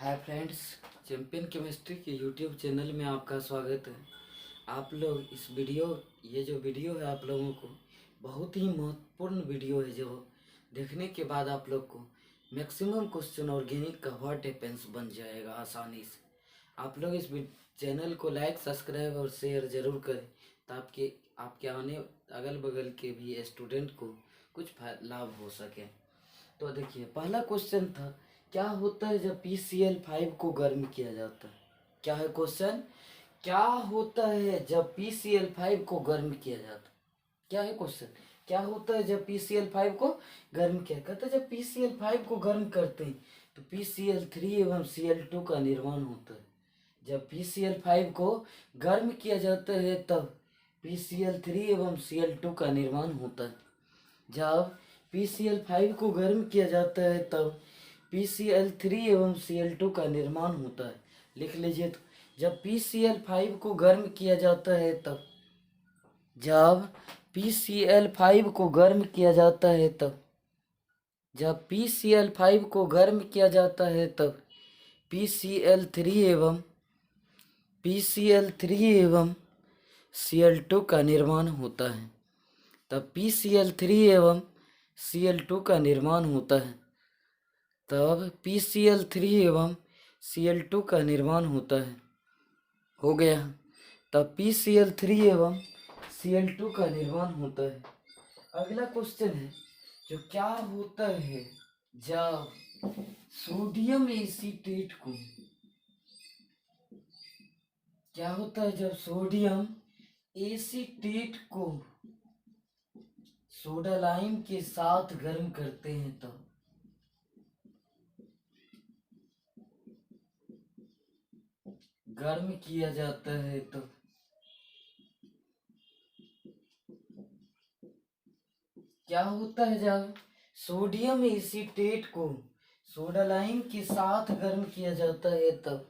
Hi friends, champion chemistry के YouTube channel में आपका स्वागत है। आप लोग इस ये जो वीडियो है आप लोगों को बहुत ही महत्वपूर्ण वीडियो है, जो देखने के बाद आप लोग को मैक्सिमम क्वेश्चन ऑर्गेनिक का व्हाट हैपेंस बन जाएगा आसानी से। आप लोग इस चैनल को लाइक, सब्सक्राइब और शेयर ज़रूर करें ताकि आपके आने अगल बगल के भी स्टूडेंट को कुछ लाभ हो सके। तो देखिए, पहला क्वेश्चन था, क्या होता है जब PCl5 को गर्म किया जाता है। क्या है क्वेश्चन? क्या होता है जब PCl5 को गर्म किया जाता है? क्या है क्वेश्चन? क्या होता है जब PCl5 को गर्म किया कहता है? जब PCl5 को गर्म करते हैं तो PCl3 एवं Cl2 का निर्माण होता है। जब PCl5 को गर्म किया जाता है तब PCl3 एवं Cl2 का निर्माण होता है। जब PCl5 को गर्म किया जाता है तब PCl3 एवं Cl2 का निर्माण होता है। लिख लीजिए तो, जब PCl5 को गर्म किया जाता है तब जब PCl5 को गर्म किया जाता है तब जब PCl5 को गर्म किया जाता है तब PCl3 एवं Cl2 का निर्माण होता है। तब PCl3 एवं Cl2 का निर्माण होता है। तब PCl3 एवं Cl2 का निर्माण होता है। हो गया। तब PCl3 एवं Cl2 का निर्माण होता है। अगला क्वेश्चन है, जो क्या होता है जब सोडियम एसीटेट को क्या होता है जब सोडियम एसीटेट को सोडा लाइम के साथ गर्म करते हैं तब गर्म किया जाता है तो क्या होता है जब सोडियम एसीटेट को सोडा लाइम के साथ गर्म किया जाता है तब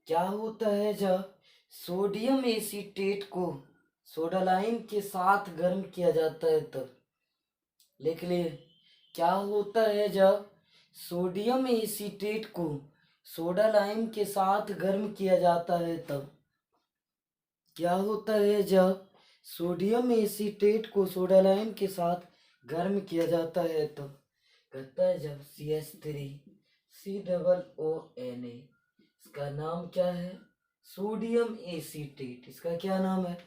क्या होता है जब सोडियम एसीटेट को सोडा लाइम के साथ गर्म किया जाता है तब लिख लिए। क्या होता है जब सोडियम एसीटेट को सोडा लाइम के साथ गर्म किया जाता है तब क्या होता है जब सोडियम एसीटेट को सोडा लाइम के साथ गर्म किया जाता है तो कहता है जब CH3COONA, इसका नाम क्या है? Sodium acetate. इसका क्या नाम है?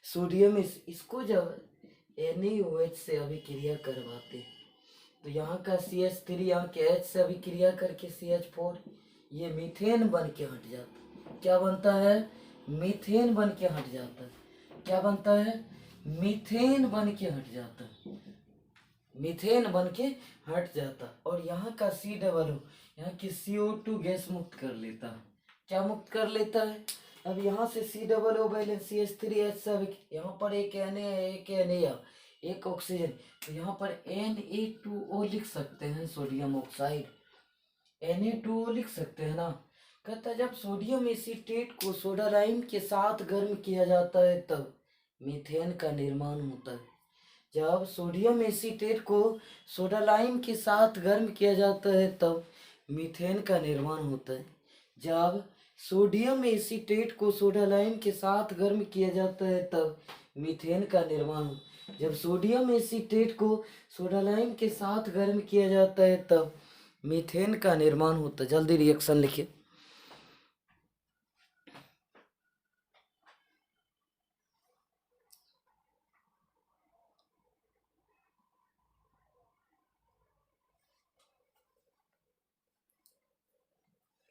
सोडियम इसको जब NaOH से अभिक्रिया करवाते हैं तो यहाँ का CH3 यहाँ के H से अभिक्रिया करके CH4 ये मीथेन बन के हट जाता है। क्या बनता है? मीथेन बन के हट जाता है। क्या बनता है? मीथेन बन के हट जाता है। मीथेन बन के हट जाता और यहाँ का C+O यहाँ की CO2 गैस मुक्त कर लेता है। क्या मुक्त कर लेता है? अब यहाँ से C+O बैलेंस CH3H सब, यहाँ पर एक Na है, एक Na, एक ऑक्सीजन, तो यहाँ पर Na2O लिख सकते हैं, सोडियम ऑक्साइड Na2O लिख सकते हैं ना। कहता है जब सोडियम एसीटेट को सोडा लाइम के साथ गर्म किया जाता है तब मीथेन का निर्माण होता है। जब सोडियम एसीटेट को सोडा लाइम के साथ गर्म किया जाता है तब मीथेन का निर्माण होता है। जब सोडियम एसीटेट को सोडा लाइम के साथ गर्म किया जाता है तब मीथेन का निर्माण जब सोडियम एसीटेट को सोडा लाइम के साथ गर्म किया जाता है तब मीथेन का निर्माण होता है। जल्दी रिएक्शन लिखिए।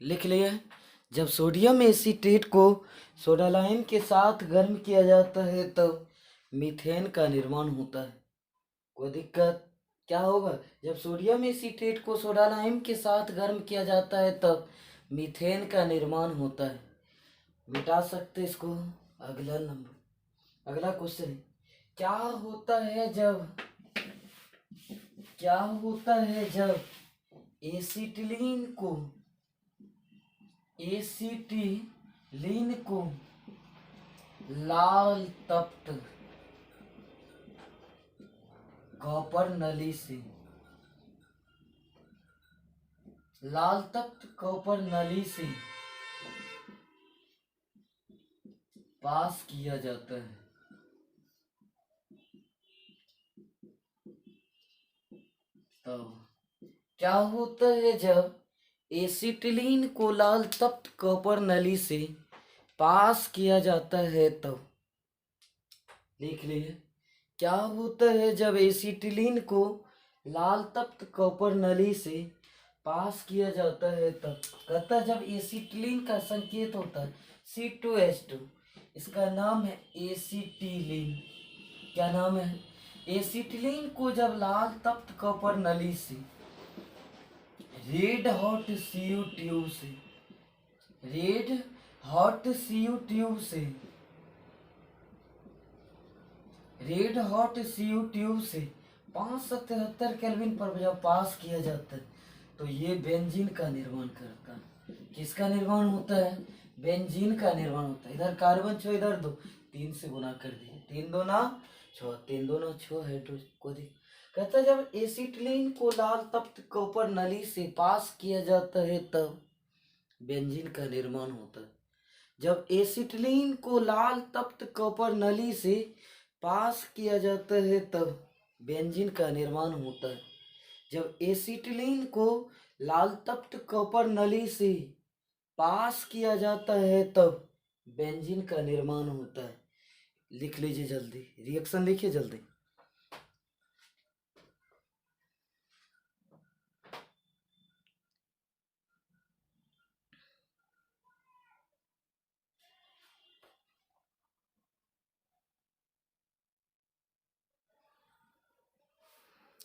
लिख लिए। जब सोडियम एसीटेट को सोडा लाइम के साथ गर्म किया जाता है तब मीथेन का निर्माण होता है। कोई दिक्कत? क्या होगा? जब सोडियम एसीटेट को सोडा लाइम के साथ गर्म किया जाता है तब मीथेन का निर्माण होता है। मिटा सकते इसको। अगला क्वेश्चन है, क्या होता है जब एसिटिलीन को लाल तप्त कॉपर नली से लाल तप्त कॉपर नली से पास किया जाता है। तब क्या होता है जब एसिटिलीन को लाल तप्त कॉपर नली से पास किया जाता है? तब लिख लिए, क्या होता है जब एसिटिलीन को लाल तप्त कॉपर नली से पास किया जाता है? तब कहता है जब एसिटिलीन का संकेत होता है C2H2, इसका नाम है एसिटिलीन। क्या नाम है? एसिटिलीन को जब लाल तप्त कॉपर नली से रेड हॉट सीयू ट्यूब से रेड हॉट सीयू ट्यूब से रेड हॉट सीयू ट्यूब से 577 केल्विन पर जब पास किया जाता है तो ये बेंजीन का निर्माण करता है। किसका निर्माण होता है? बेंजीन का निर्माण होता है। इधर कार्बन 6, इधर 2, 3 से गुना कर दिए, 3 2 ना 6, 3 2 ना 6 हाइड्रोजन को दे। कहता है जब एसिटिलीन को लाल तप्त कॉपर नली से पास किया जाता है तब बेंजीन का निर्माण होता है। जब एसिटिलीन को लाल तप्त कॉपर नली से पास किया जाता है तब बेंजीन का निर्माण होता है। जब एसिटिलीन को लाल तप्त कॉपर नली से पास किया जाता है तब बेंजीन का निर्माण होता है। लिख लीजिए जल्दी, रिएक्शन लिखिए जल्दी।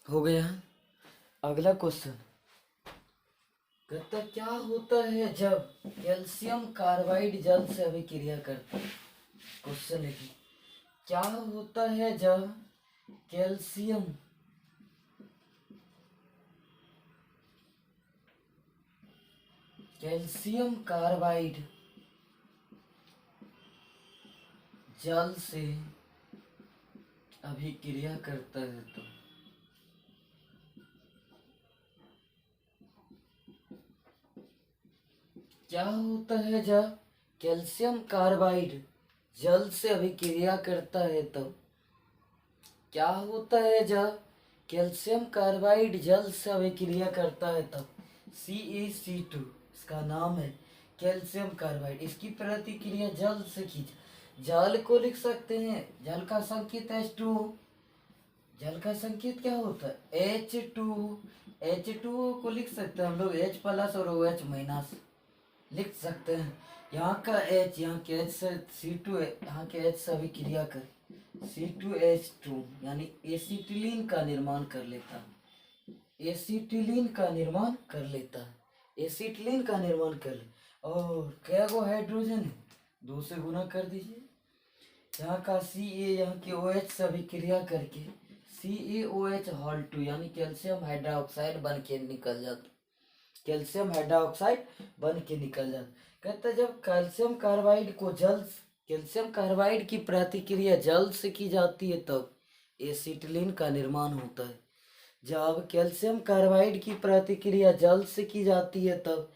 हो गया। अगला क्वेश्चन कहता क्या होता है जब कैल्शियम कार्बाइड जल से अभिक्रिया करता है? क्वेश्चन लिखिए, क्या होता है जब कैल्शियम कार्बाइड जल से अभिक्रिया करता है? तो क्या होता है जब कैल्शियम कार्बाइड जल से अभिक्रिया करता है? तब क्या होता है जब कैल्शियम कार्बाइड जल से अभिक्रिया करता है? तब CaC2, इसका नाम है कैल्शियम कार्बाइड। इसकी प्रतिक्रिया जल से की, जल को लिख सकते हैं, जल का संकेत H2O। जल का संकेत क्या होता है? H2O को लिख सकते हैं हम लोग H प्लस और OH माइनस लिख सकते हैं। यहाँ का H, यहाँ के H से C2, यहाँ के H से अभिक्रिया कर C2H2 यानी एसिटिलीन का निर्माण कर लेता है। एसिटिलीन का निर्माण कर लेता है। एसिटिलीन का निर्माण कर ले। और क्या गो हाइड्रोजन है? 2 से गुना कर दीजिए। यहाँ का Ca, यहाँ के OH से अभिक्रिया करके CaOH हॉल 2 यानी कैल्शियम हाइड्रोक्साइड बन के निकल जाता। कैल्शियम हाइड्रोक्साइड बन के निकल जाता। कहते जब कैल्शियम कार्बाइड की प्रतिक्रिया जल से की जाती है तब एसिटिलीन का निर्माण होता है। जब कैल्शियम कार्बाइड की प्रतिक्रिया जल से की जाती है तब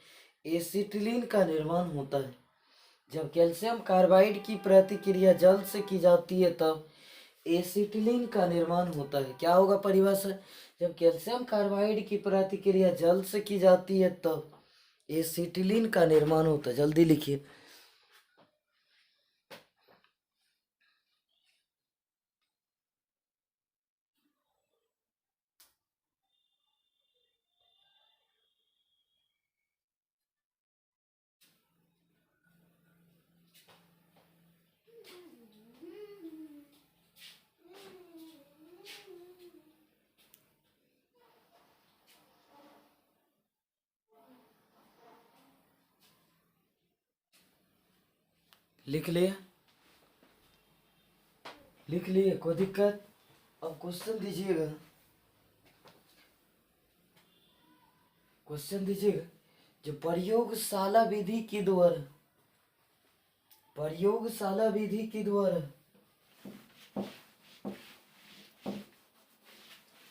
एसिटिलीन का निर्माण होता है। जब कैल्शियम कार्बाइड की प्रतिक्रिया जल से की जाती है तब एसिटिलीन का निर्माण होता है। क्या होगा परिभाषा? जब कैल्शियम कार्बाइड की प्रतिक्रिया जल से की जाती है तब एसिटिलीन का निर्माण होता है। जल्दी लिखिए। लिख लिए? लिख लिए? कोई दिक्कत? अब क्वेश्चन दीजिएगा। क्वेश्चन दीजिएगा जो प्रयोगशाला विधि के द्वारा प्रयोगशाला विधि के द्वारा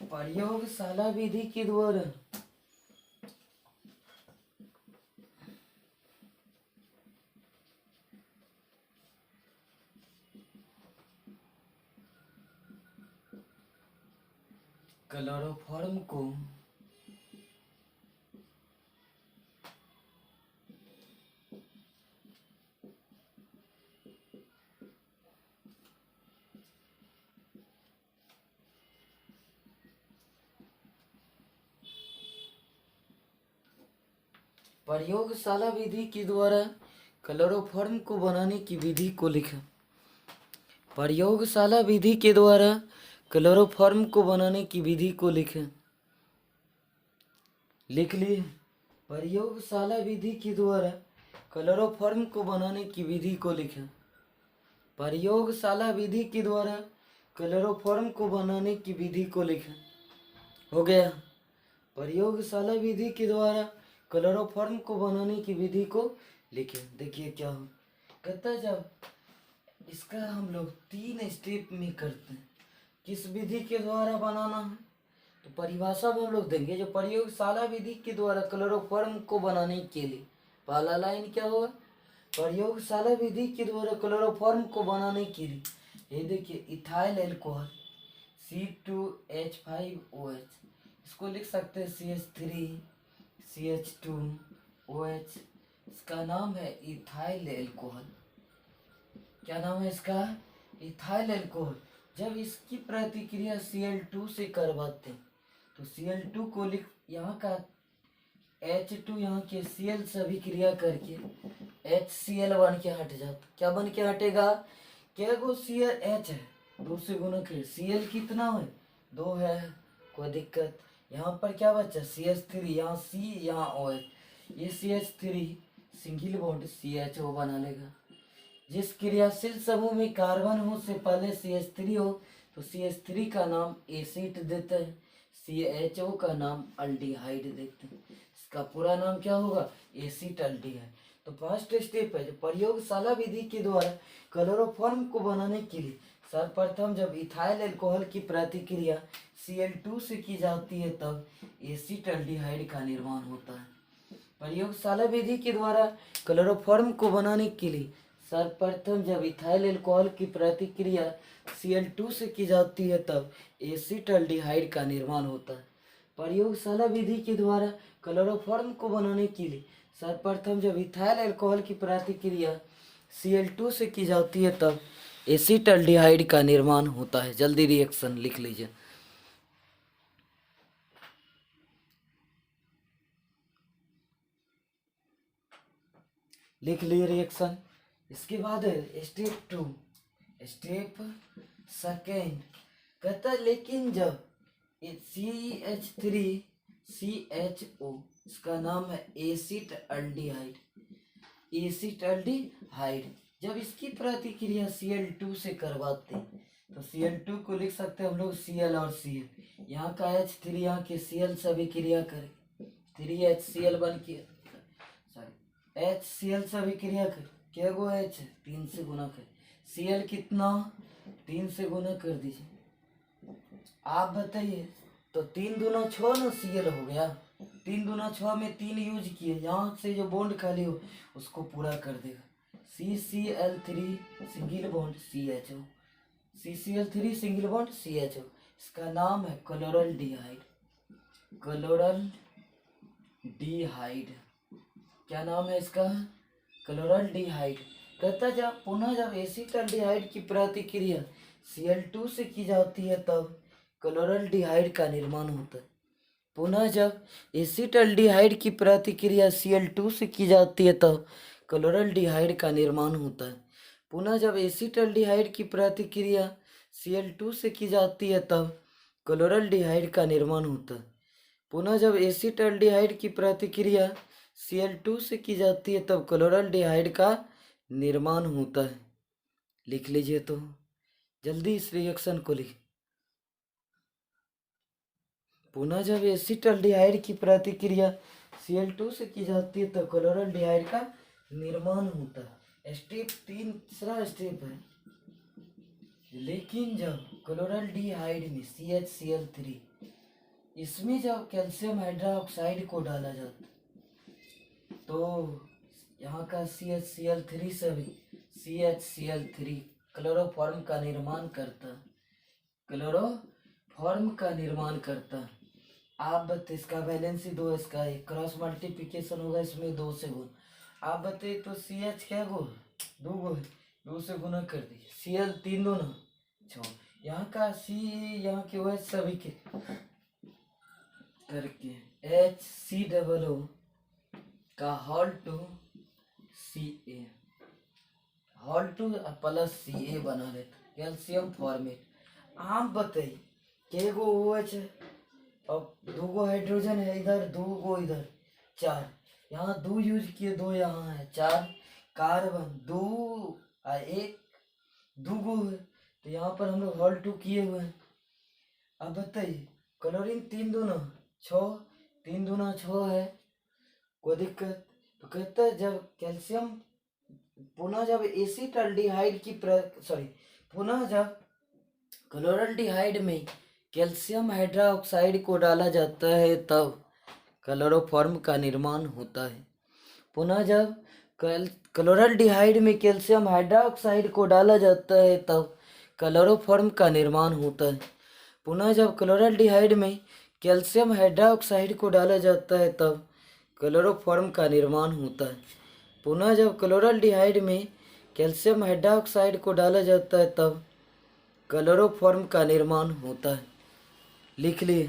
प्रयोगशाला विधि के द्वारा क्लोरोफॉर्म को प्रयोगशाला विधि के द्वारा क्लोरोफॉर्म को बनाने की विधि को लिखें। प्रयोगशाला विधि के द्वारा क्लोरोफॉर्म को बनाने की विधि को लिखें। लिख लिए। प्रयोगशाला विधि के द्वारा क्लोरोफॉर्म को बनाने की विधि को लिखें। प्रयोगशाला विधि के द्वारा क्लोरोफॉर्म को बनाने की विधि को लिखें। हो गया। प्रयोगशाला विधि के द्वारा क्लोरोफॉर्म को बनाने की विधि को लिखें। देखिए क्या हो कहता है, जब इसका हम लोग 3 स्टेप में करते हैं। किस विधि के द्वारा बनाना है तो परिभाषा में हम लोग देंगे। जो प्रयोगशाला विधि के द्वारा क्लोरोफॉर्म को बनाने के लिए पहला लाइन क्या होगा, प्रयोगशाला विधि के द्वारा क्लोरोफॉर्म को बनाने के लिए ये देखिए इथाइल अल्कोहल C2H5OH, इसको लिख सकते हैं CH3CH2OH। इसका नाम है इथाइल अल्कोहल। क्या नाम है इसका, इथाइल अल्कोहल। जब इसकी प्रतिक्रिया Cl2 से करवाते हैं तो Cl2 को लिख, यहाँ का H2 यहाँ के Cl से अभिक्रिया करके HCl बन के हट जाता। क्या बन के हटेगा, क्या गो CH है 2 से गुणक है, Cl कितना है 2 है, कोई दिक्कत। यहाँ पर क्या बचा CH3, यहाँ C यहाँ OH, ये CH3 सिंगल बॉन्ड CHO बना लेगा। जिस क्रियाशील समूह में कार्बन हो से पहले CH3 हो तो CH3 का नाम एसिड देते हैं, CHO का नाम अल्डिहाइड देते हैं। इसका पूरा नाम क्या होगा, एसिड अल्डिहाइड। तो फर्स्ट स्टेप है जो प्रयोगशाला विधि के द्वारा क्लोरोफॉर्म को बनाने के लिए सर्वप्रथम जब इथाइल अल्कोहल की प्रतिक्रिया Cl2 से की जाती है तब एसिड अल्डिहाइड का निर्माण होता है। प्रयोगशाला विधि के द्वारा क्लोरोफॉर्म को बनाने के लिए सर्वप्रथम जब इथाइल अल्कोहल की प्रतिक्रिया Cl2 से की जाती है तब एसिड अल्डिहाइड का निर्माण होता है। प्रयोगशाला विधि के द्वारा क्लोरोफॉर्म को बनाने के लिए सर्वप्रथम जब इथाइल अल्कोहल की प्रतिक्रिया Cl2 से की जाती है तब एसिड अल्डिहाइड का निर्माण होता है। जल्दी रिएक्शन लिख लीजिए। लिख लिए रिएक्शन। इसके बाद स्टेप 2, स्टेप सेकेंड कहता है लेकिन जब CH3CHO, इसका नाम है एसिड अल्डिहाइड, एसिड अल्डिहाइड, जब इसकी प्रतिक्रिया Cl2 से करवाते हैं तो Cl2 को लिख सकते हैं हम लोग Cl और Cl, यहाँ का H3 यहाँ के Cl से अभिक्रिया करें 3HCl बन के HCl से अभिक्रिया कर, क्या गो H 3 से गुना कर, Cl कितना 3 से गुना कर दीजिए। आप बताइए तो 3 दूना 6 ना Cl हो गया, 3 दूना 6 में 3 यूज किए, यहाँ से जो बॉन्ड खाली हो उसको पूरा कर देगा। CCl3 single bond CHO, CCl3 single bond CHO, इसका नाम है क्लोरल्डिहाइड, क्लोरल्डिहाइड। क्या नाम है इसका, क्लोरल्डिहाइड। कहता जब पुनः जब एसिड अल्डिहाइड की प्रतिक्रिया Cl2 से की जाती है तब क्लोरल्डिहाइड का निर्माण होता है। पुनः जब एसिड अल्डिहाइड की प्रतिक्रिया Cl2 से की जाती है तब क्लोरल्डिहाइड का निर्माण होता है। पुनः जब एसिड अल्डिहाइड की प्रतिक्रिया Cl2 से की जाती है तब क्लोरल्डिहाइड का निर्माण होता है। पुनः जब एसिड अल्डिहाइड की प्रतिक्रिया Cl2 से की जाती है तब क्लोरल्डिहाइड का निर्माण होता है। लिख लीजिए तो जल्दी इस रिएक्शन को लिख। पुनः जब एसिड अल्डिहाइड की प्रतिक्रिया Cl2 से की जाती है तब क्लोरल्डिहाइड का निर्माण होता है। स्टेप 3 तीसरा स्टेप है, लेकिन जब क्लोरल्डिहाइड में CHCl3 इसमें जब कैल्शियम हाइड्रोक्साइड को डाला जाता तो यहाँ का CHCl3 से भी CHCl3 क्लोरोफॉर्म का निर्माण करता, फॉर्म का निर्माण करता है। आप बताइए, इसका वैलेंसी 2, इसका एक क्रॉस मल्टीप्लिकेशन होगा इसमें 2 से गुण। आप बताइए तो सी एच क्या गो 2 गो है, 2 से गुना कर दी। सी एल 3 2 ना 6, यहाँ का सी, यहाँ के OH सभी के करके HCOO का whole two Ca whole two plus Ca बना देता कैल्शियम फॉर्मेट। आप बताइए के गो OH है और 2 गो हाइड्रोजन है इधर, 2 गो इधर, 4, यहाँ 2 यूज किए, 2 यहाँ है, 4 कार्बन 2 और 1 2 गो है, तो यहाँ पर हम लोग होल टू किए हुए हैं। अब बताइए क्लोरीन 3 दूना 6, 3 दूना 6 है, कोई दिक्कत? तो कहता है जब कैल्शियम पुनः जब एसिटाल्डिहाइड की सॉरी पुनः जब क्लोराल्डिहाइड में कैल्शियम हाइड्रोक्साइड को डाला जाता है तब क्लोरोफॉर्म का निर्माण होता है। पुनः जब क्लोराल्डिहाइड में कैल्शियम हाइड्रोक्साइड को डाला जाता है तब क्लोरोफॉर्म का निर्माण होता है। पुनः जब क्लोराल्डिहाइड में कैल्शियम हाइड्रोक्साइड को डाला जाता है तब क्लोरोफॉर्म का निर्माण होता है। पुनः जब क्लोराल्डिहाइड में कैल्शियम हाइड्रोक्साइड को डाला जाता है तब क्लोरोफॉर्म का निर्माण होता है। लिख लिए।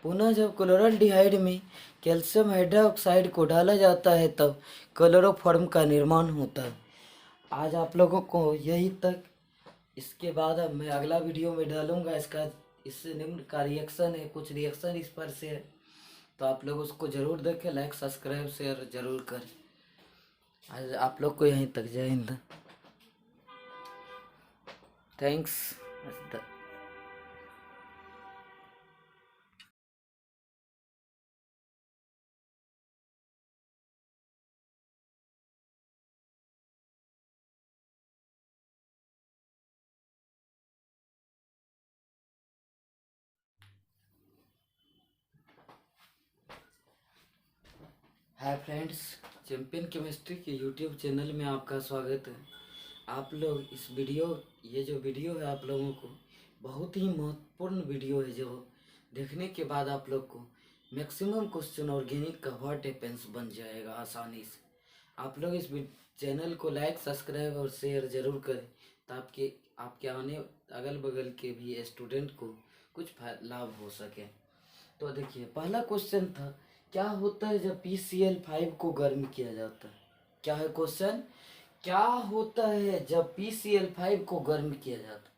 पुनः जब क्लोराल्डिहाइड में कैल्शियम हाइड्रोक्साइड को डाला जाता है तब क्लोरोफॉर्म का निर्माण होता है। आज आप लोगों को यही तक, इसके बाद अब मैं अगला वीडियो में डालूंगा इसका, इससे निम्न का रिएक्शन है, कुछ रिएक्शन इस पर से है, तो आप लोग उसको ज़रूर देखें, लाइक सब्सक्राइब शेयर ज़रूर करें। आज आप लोग को यहीं तक, जय Hind, thanks. Hi friends, champion chemistry के यूट्यूब चैनल में आपका स्वागत है। आप लोग इस वीडियो, ये जो वीडियो है आप लोगों को बहुत ही महत्वपूर्ण वीडियो है, जो देखने के बाद आप लोग को मैक्सिमम क्वेश्चन ऑर्गेनिक का व्हाट हैपेंस बन जाएगा आसानी से। आप लोग इस चैनल को लाइक सब्सक्राइब और शेयर ज़रूर करें ताकि आपके आने अगल बगल के भी स्टूडेंट को कुछ लाभ हो सके। तो देखिए पहला क्वेश्चन था, क्या होता है जब PCl5 को गर्म किया जाता है? क्या है क्वेश्चन? क्या होता है जब PCl5 को गर्म किया जाता है?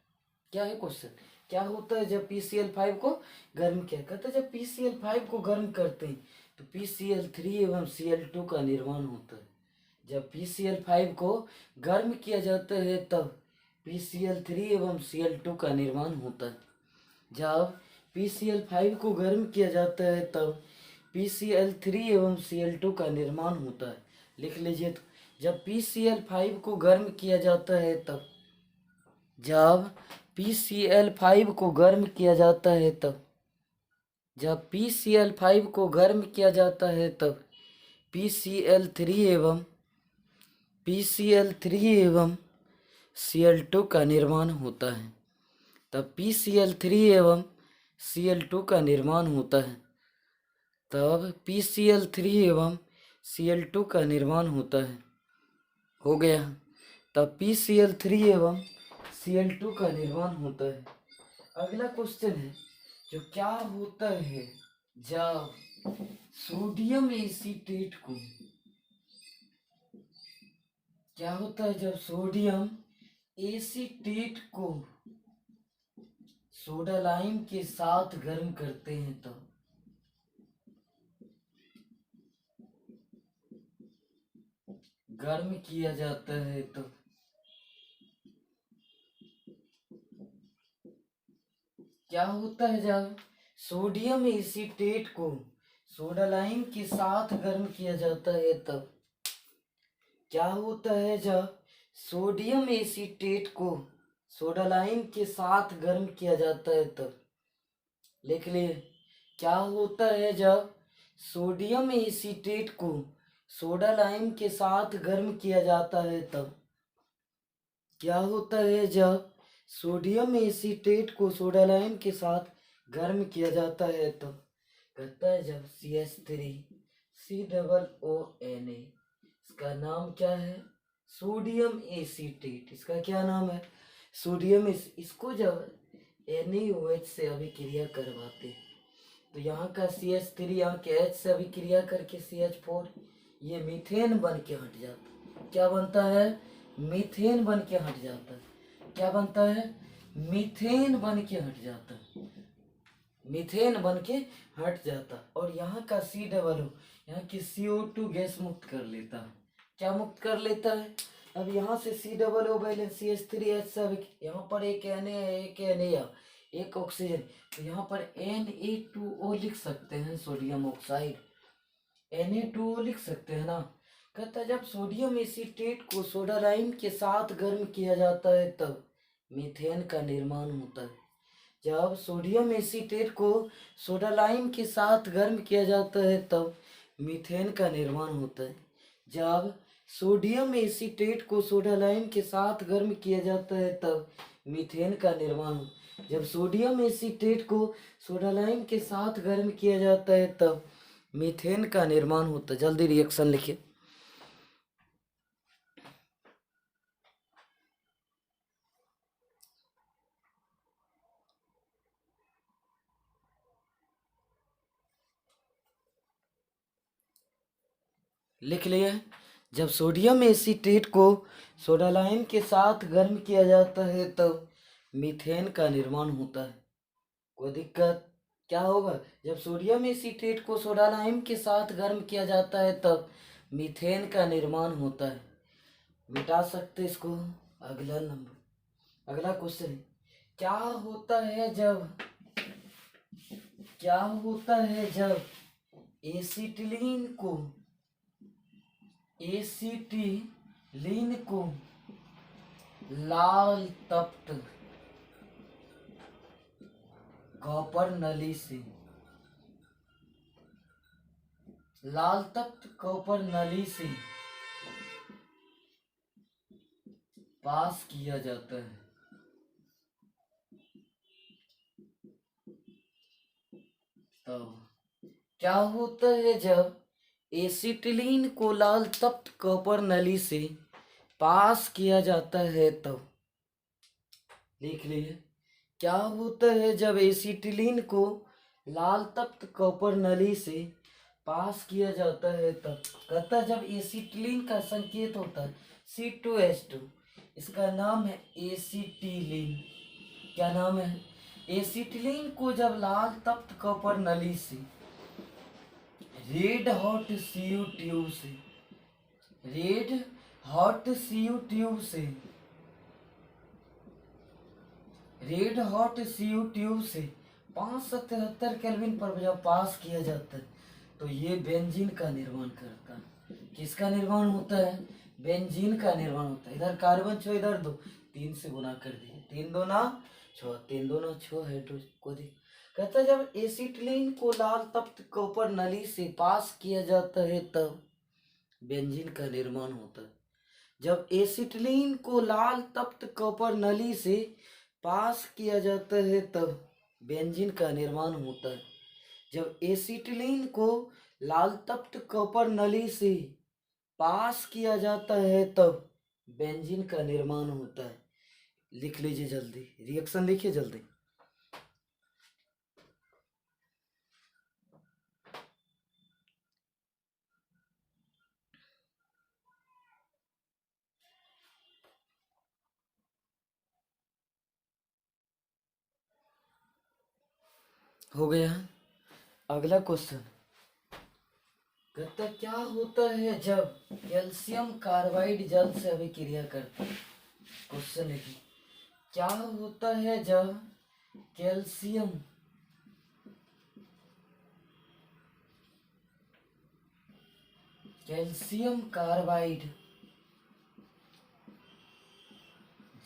क्या है क्वेश्चन? क्या होता है जब PCl5 को गर्म किया? कहता है जब PCl5 को गर्म करते हैं तो PCl3 एवं Cl2 का निर्माण होता है। जब PCl5 को गर्म किया जाता है तब PCl3 एवं Cl2 का निर्माण होता है। जब PCl5 को गर्म किया जाता है तब PCl3 एवं Cl2 का निर्माण होता है। लिख लीजिए तो, जब PCl5 को गर्म किया जाता है तब, जब PCl5 को गर्म किया जाता है तब, जब PCl5 को गर्म किया जाता है तब PCl3 एवं Cl2 का निर्माण होता है। तब PCl3 एवं Cl2 का निर्माण होता है। तब PCl3 एवं Cl2 का निर्माण होता है। हो गया। तब PCl3 एवं Cl2 का निर्माण होता है। अगला क्वेश्चन है, जो क्या होता है जब सोडियम एसीटेट को, क्या होता है जब सोडियम एसीटेट को सोडा लाइम के साथ गर्म करते हैं तब, गर्म किया जाता है तो क्या होता है जब सोडियम एसीटेट को सोडा लाइम के साथ गर्म किया जाता है तब, क्या होता है जब सोडियम एसीटेट को सोडा लाइम के साथ गर्म किया जाता है तब? लिख लिए। क्या होता है जब सोडियम एसीटेट को सोडा लाइम के साथ गर्म किया जाता है तब? क्या होता है जब सोडियम एसीटेट को सोडा लाइम के साथ गर्म किया जाता है तो कहता है जब CH3COONA, इसका नाम क्या है? Sodium acetate. इसका क्या नाम है? सोडियम इसको जब NaOH से अभिक्रिया करवाते तो यहाँ का CH3 यहाँ के H से अभिक्रिया करके CH4, ये मीथेन बन के हट जाता। क्या बनता है? मीथेन बन के हट जाता। क्या बनता है? मीथेन बन के हट जाता। मीथेन बन के हट जाता। और यहाँ का C+O यहाँ की CO2 गैस मुक्त कर लेता है। क्या मुक्त कर लेता है? अब यहाँ से C+O बैलेंस CH3H सब, यहाँ पर एक Na है, एक Na, एक ऑक्सीजन, तो यहाँ पर Na2O लिख सकते हैं, सोडियम ऑक्साइड Na2O लिख सकते हैं ना। कहता है जब सोडियम एसीटेट को सोडा लाइम के साथ गर्म किया जाता है तब मीथेन का निर्माण होता है। जब सोडियम एसीटेट को सोडा लाइम के साथ गर्म किया जाता है तब मीथेन का निर्माण होता है। जब सोडियम एसीटेट को सोडा लाइम के साथ गर्म किया जाता है तब मीथेन का निर्माण हो। जब सोडियम एसीटेट को सोडा लाइम के साथ गर्म किया जाता है तब मीथेन का निर्माण होता है। जल्दी रिएक्शन लिखिए। लिख लिए। जब सोडियम एसीटेट को सोडा लाइम के साथ गर्म किया जाता है तब मीथेन का निर्माण होता है। कोई दिक्कत? क्या होगा? जब सोडियम एसीटेट को सोडा लाइम के साथ गर्म किया जाता है तब मीथेन का निर्माण होता है। मिटा सकते इसको। अगला नंबर, अगला क्वेश्चन, क्या होता है जब एसीटिलीन को लाल तप्त कॉपर नली से पास किया जाता है? तब क्या होता है जब एसिटिलीन को लाल तप्त कॉपर नली से पास किया जाता है तब? लिख लिए। क्या होता है जब एसिटिलीन को लाल तप्त कॉपर नली से पास किया जाता है तब? कहता है जब एसिटिलीन का संकेत होता है C2H2, इसका नाम है एसिटिलीन। क्या नाम है? एसिटिलीन को जब लाल तप्त कॉपर नली से रेड हॉट सीयू ट्यूब से 577 केल्विन पर जब पास किया जाता है तो ये बेंजीन का निर्माण करता है। किसका निर्माण होता है? बेंजीन का निर्माण होता है। इधर कार्बन 6, इधर 2, 3 से गुना कर दिए, 3 2 9 6, 3 2 9 6 हाइड्रोजन को दी। कहता है जब एसिटिलीन को लाल तप्त कॉपर नली से पास किया जाता है तब बेंजीन का निर्माण होता है। जब एसिटिलीन को लाल तप्त कॉपर नली से पास किया जाता है तब बेंजीन का निर्माण होता है। जब एसिटिलीन को लाल तप्त कॉपर नली से पास किया जाता है तब बेंजीन का निर्माण होता है। लिख लीजिए जल्दी, रिएक्शन लिखिए जल्दी। हो गया। अगला क्वेश्चन कहता क्या होता है जब कैल्शियम कार्बाइड जल से अभिक्रिया करता है? क्वेश्चन लिखिए। क्या होता है जब कैल्शियम कार्बाइड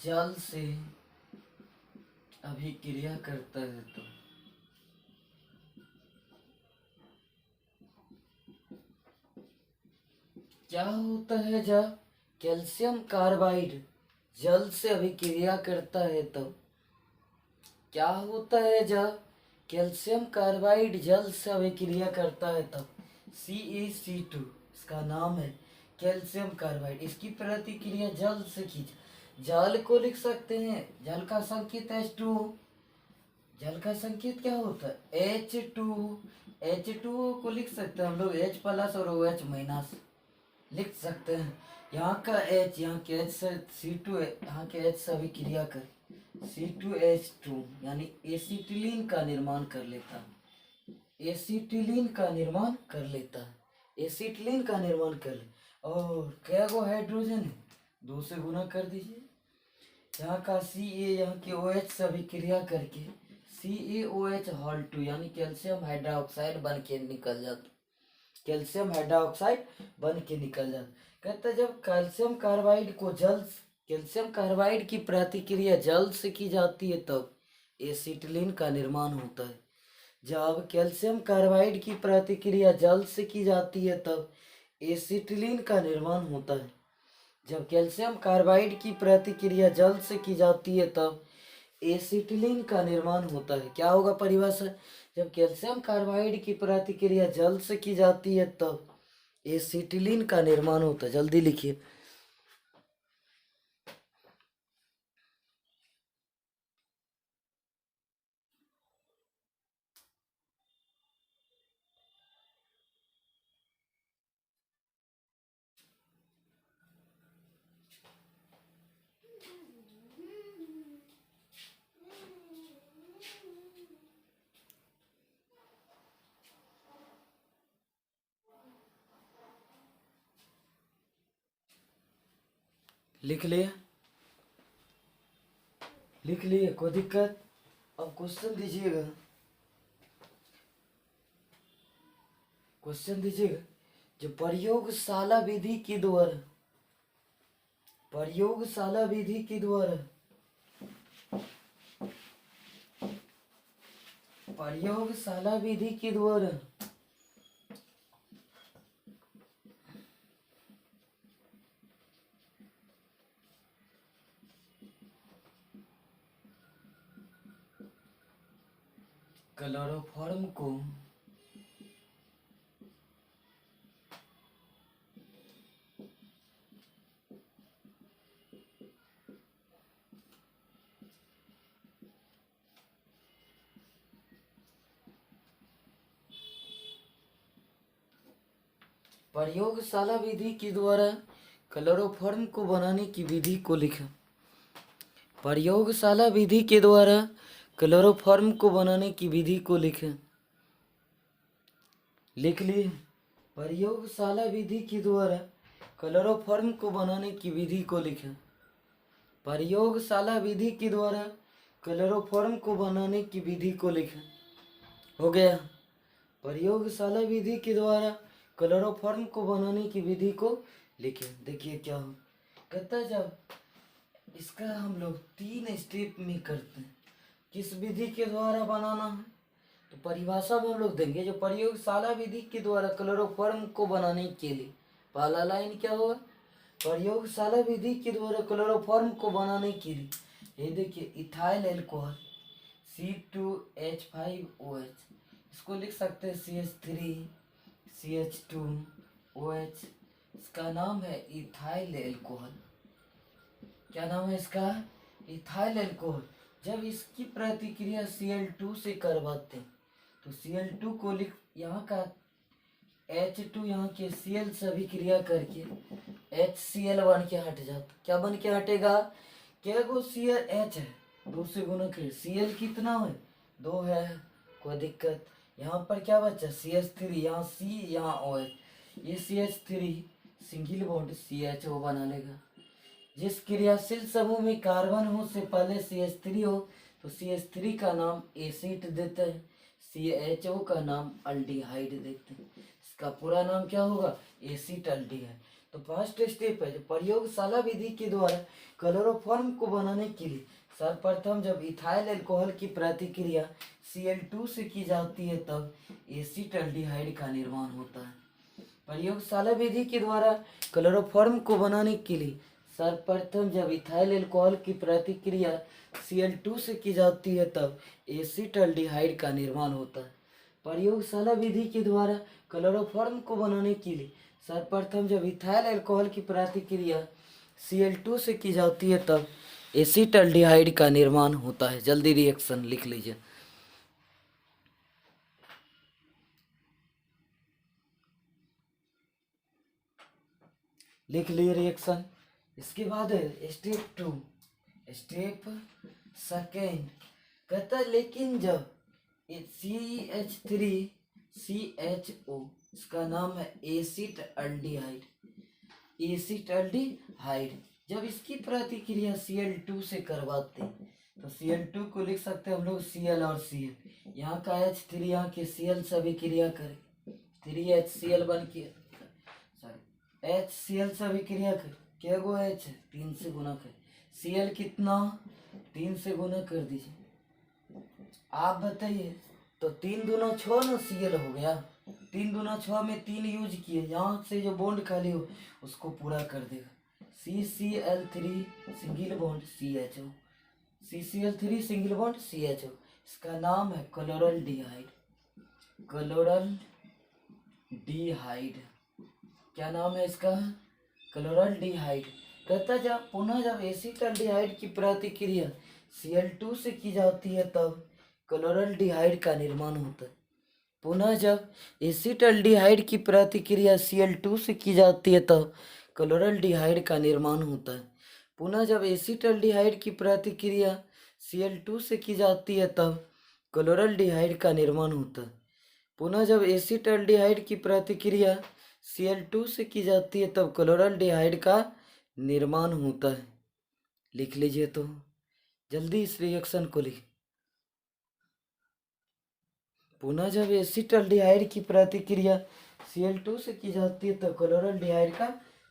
जल से अभिक्रिया करता है तो? क्या होता है जब कैल्शियम कार्बाइड जल से अभिक्रिया करता है तब? क्या होता है जब कैल्शियम कार्बाइड जल से अभिक्रिया करता है तब CaC2, इसका नाम है कैल्शियम कार्बाइड। इसकी प्रतिक्रिया जल से की, जल को लिख सकते हैं, जल का संकेत H2O। जल का संकेत क्या होता है H2O। H2O को लिख सकते हैं हम लोग H+ और OH- लिख सकते हैं। यहाँ का H, यहाँ के H से C2, यहाँ के H से अभिक्रिया कर C2H2 यानी एसिटिलीन का निर्माण कर लेता है। एसिटिलीन का निर्माण कर लेता है, एसिटिलीन का निर्माण कर ले। और क्या गो हाइड्रोजन है, 2 से गुना कर दीजिए। यहाँ का Ca, यहाँ के OH से अभिक्रिया करके CaOH2 यानी कैल्शियम हाइड्रोक्साइड बन के निकल जाता, कैल्शियम हाइड्रोक्साइड बन के निकल जाता। कहते जब कैल्शियम कार्बाइड को जल, कैल्शियम कार्बाइड की प्रतिक्रिया जल से की जाती है तब एसिटिलीन का निर्माण होता है। जब कैल्शियम कार्बाइड की प्रतिक्रिया जल से की जाती है तब एसिटिलीन का निर्माण होता है। जब कैल्शियम कार्बाइड की प्रतिक्रिया जल से की जाती है तब एसिटिलीन का निर्माण होता है। क्या होगा परिभाषा, जब कैल्शियम कार्बाइड की प्रतिक्रिया जल से की जाती है तब एसिटिलीन का निर्माण होता है। जल्दी लिखिए। लिख लिए, लिख लिए, कोई दिक्कत। अब क्वेश्चन दीजिएगा, क्वेश्चन दीजिएगा। जो प्रयोगशाला विधि के द्वारा, प्रयोगशाला विधि के द्वारा, प्रयोगशाला विधि के द्वारा क्लोरोफॉर्म को प्रयोगशाला विधि के द्वारा क्लोरोफॉर्म को बनाने की विधि को लिखा। प्रयोगशाला विधि के द्वारा क्लोरोफॉर्म को बनाने की विधि को लिखें। लिख लिए। प्रयोगशाला विधि के द्वारा क्लोरोफॉर्म को बनाने की विधि को लिखें। प्रयोगशाला विधि के द्वारा क्लोरोफॉर्म को बनाने की विधि को लिखें। हो गया। प्रयोगशाला विधि के द्वारा क्लोरोफॉर्म को बनाने की विधि को लिखें। देखिए क्या हो, कहता है जब इसका हम लोग 3 स्टेप में करते हैं, किस विधि के द्वारा बनाना है तो परिभाषा में हम लोग देंगे। जो प्रयोगशाला विधि के द्वारा क्लोरोफॉर्म को बनाने के लिए पहला लाइन क्या होगा, प्रयोगशाला विधि के द्वारा क्लोरोफॉर्म को बनाने के लिए, ये देखिए इथाइल एल्कोहल C2H5OH, इसको लिख सकते हैं CH3CH2OH, इसका नाम है इथाइल एल्कोहल। क्या नाम है इसका, इथाइल एल्कोहल। जब इसकी प्रतिक्रिया Cl2 से करवाते हैं तो Cl2 को लिख, यहाँ का H2 यहाँ के Cl से अभिक्रिया करके HCl बन के हट जाता। क्या बन के हटेगा, क्या गो CH है, 2 से गुना कर, Cl कितना है 2 है, कोई दिक्कत। यहाँ पर क्या बचा CH3, यहाँ C यहाँ OH, ये CH3 सिंगल बॉन्ड CHO बना लेगा। जिस क्रियाशील समूह में कार्बन हो से पहले CH3 हो तो CH3 का नाम एसिड देते हैं, CHO का नाम अल्डिहाइड देते हैं। इसका पूरा नाम क्या होगा, एसिड अल्डिहाइड। तो फर्स्ट स्टेप है जो प्रयोगशाला विधि के द्वारा क्लोरोफॉर्म को बनाने के लिए सर्वप्रथम जब इथाइल अल्कोहल की प्रतिक्रिया Cl2 से की जाती है तब एसिड अल्डिहाइड का निर्माण होता है। प्रयोगशाला विधि के द्वारा क्लोरोफॉर्म को बनाने के लिए सर्वप्रथम जब इथाइल अल्कोहल की प्रतिक्रिया Cl2 से की जाती है तब एसीटल्डिहाइड का निर्माण होता है। प्रयोगशाला विधि के द्वारा क्लोरोफॉर्म को बनाने के लिए सर्वप्रथम जब इथाइल अल्कोहल की प्रतिक्रिया Cl2 से की जाती है तब एसीटल्डिहाइड का निर्माण होता है। जल्दी रिएक्शन लिख लीजिए। लिख लिए रिएक्शन। इसके बाद है स्टेप 2, स्टेप सेकेंड। कहता है लेकिन जब CH3CHO, इसका नाम है एसीटल्डिहाइड, एसीटल्डिहाइड, जब इसकी प्रतिक्रिया Cl2 से करवाते तो Cl2 को लिख सकते हैं हम लोग Cl और Cl। यहाँ का H3 यहाँ के Cl से अभिक्रिया करे 3HCl बन के HCl से अभिक्रिया कर क्या गो H 3 से गुना कर Cl कितना 3 से गुना कर दीजिए। आप बताइए तो 3 दूना 6 ना Cl हो गया। 3 दूना 6 में 3 यूज किए, यहाँ से जो बॉन्ड खाली हो उसको पूरा कर देगा। CCl3 single bond CHO, CCl3 single bond CHO, इसका नाम है क्लोरल्डिहाइड। क्लोरल्डिहाइड क्या नाम है इसका? क्लोरल्डिहाइड। कहता जब पुनः जब एसीटल्डिहाइड की प्रतिक्रिया Cl2 से की जाती है तब क्लोरल्डिहाइड का निर्माण होता है। पुनः जब एसीटल्डिहाइड की प्रतिक्रिया Cl2 से की जाती है तब क्लोरल्डिहाइड का निर्माण होता है। पुनः जब एसीटल्डिहाइड की प्रतिक्रिया Cl2 से की जाती है तब क्लोरल्डिहाइड का निर्माण होता है। पुनः जब एसीटल्डिहाइड की प्रतिक्रिया Cl2 से की जाती है तब क्लोरल्डिहाइड का निर्माण होता है। लिख लीजिए तो जल्दी इस रिएक्शन को लिख। पुनः जब एसीटल्डिहाइड की प्रतिक्रिया Cl2 से की जाती है तो क्लोरल्डिहाइड का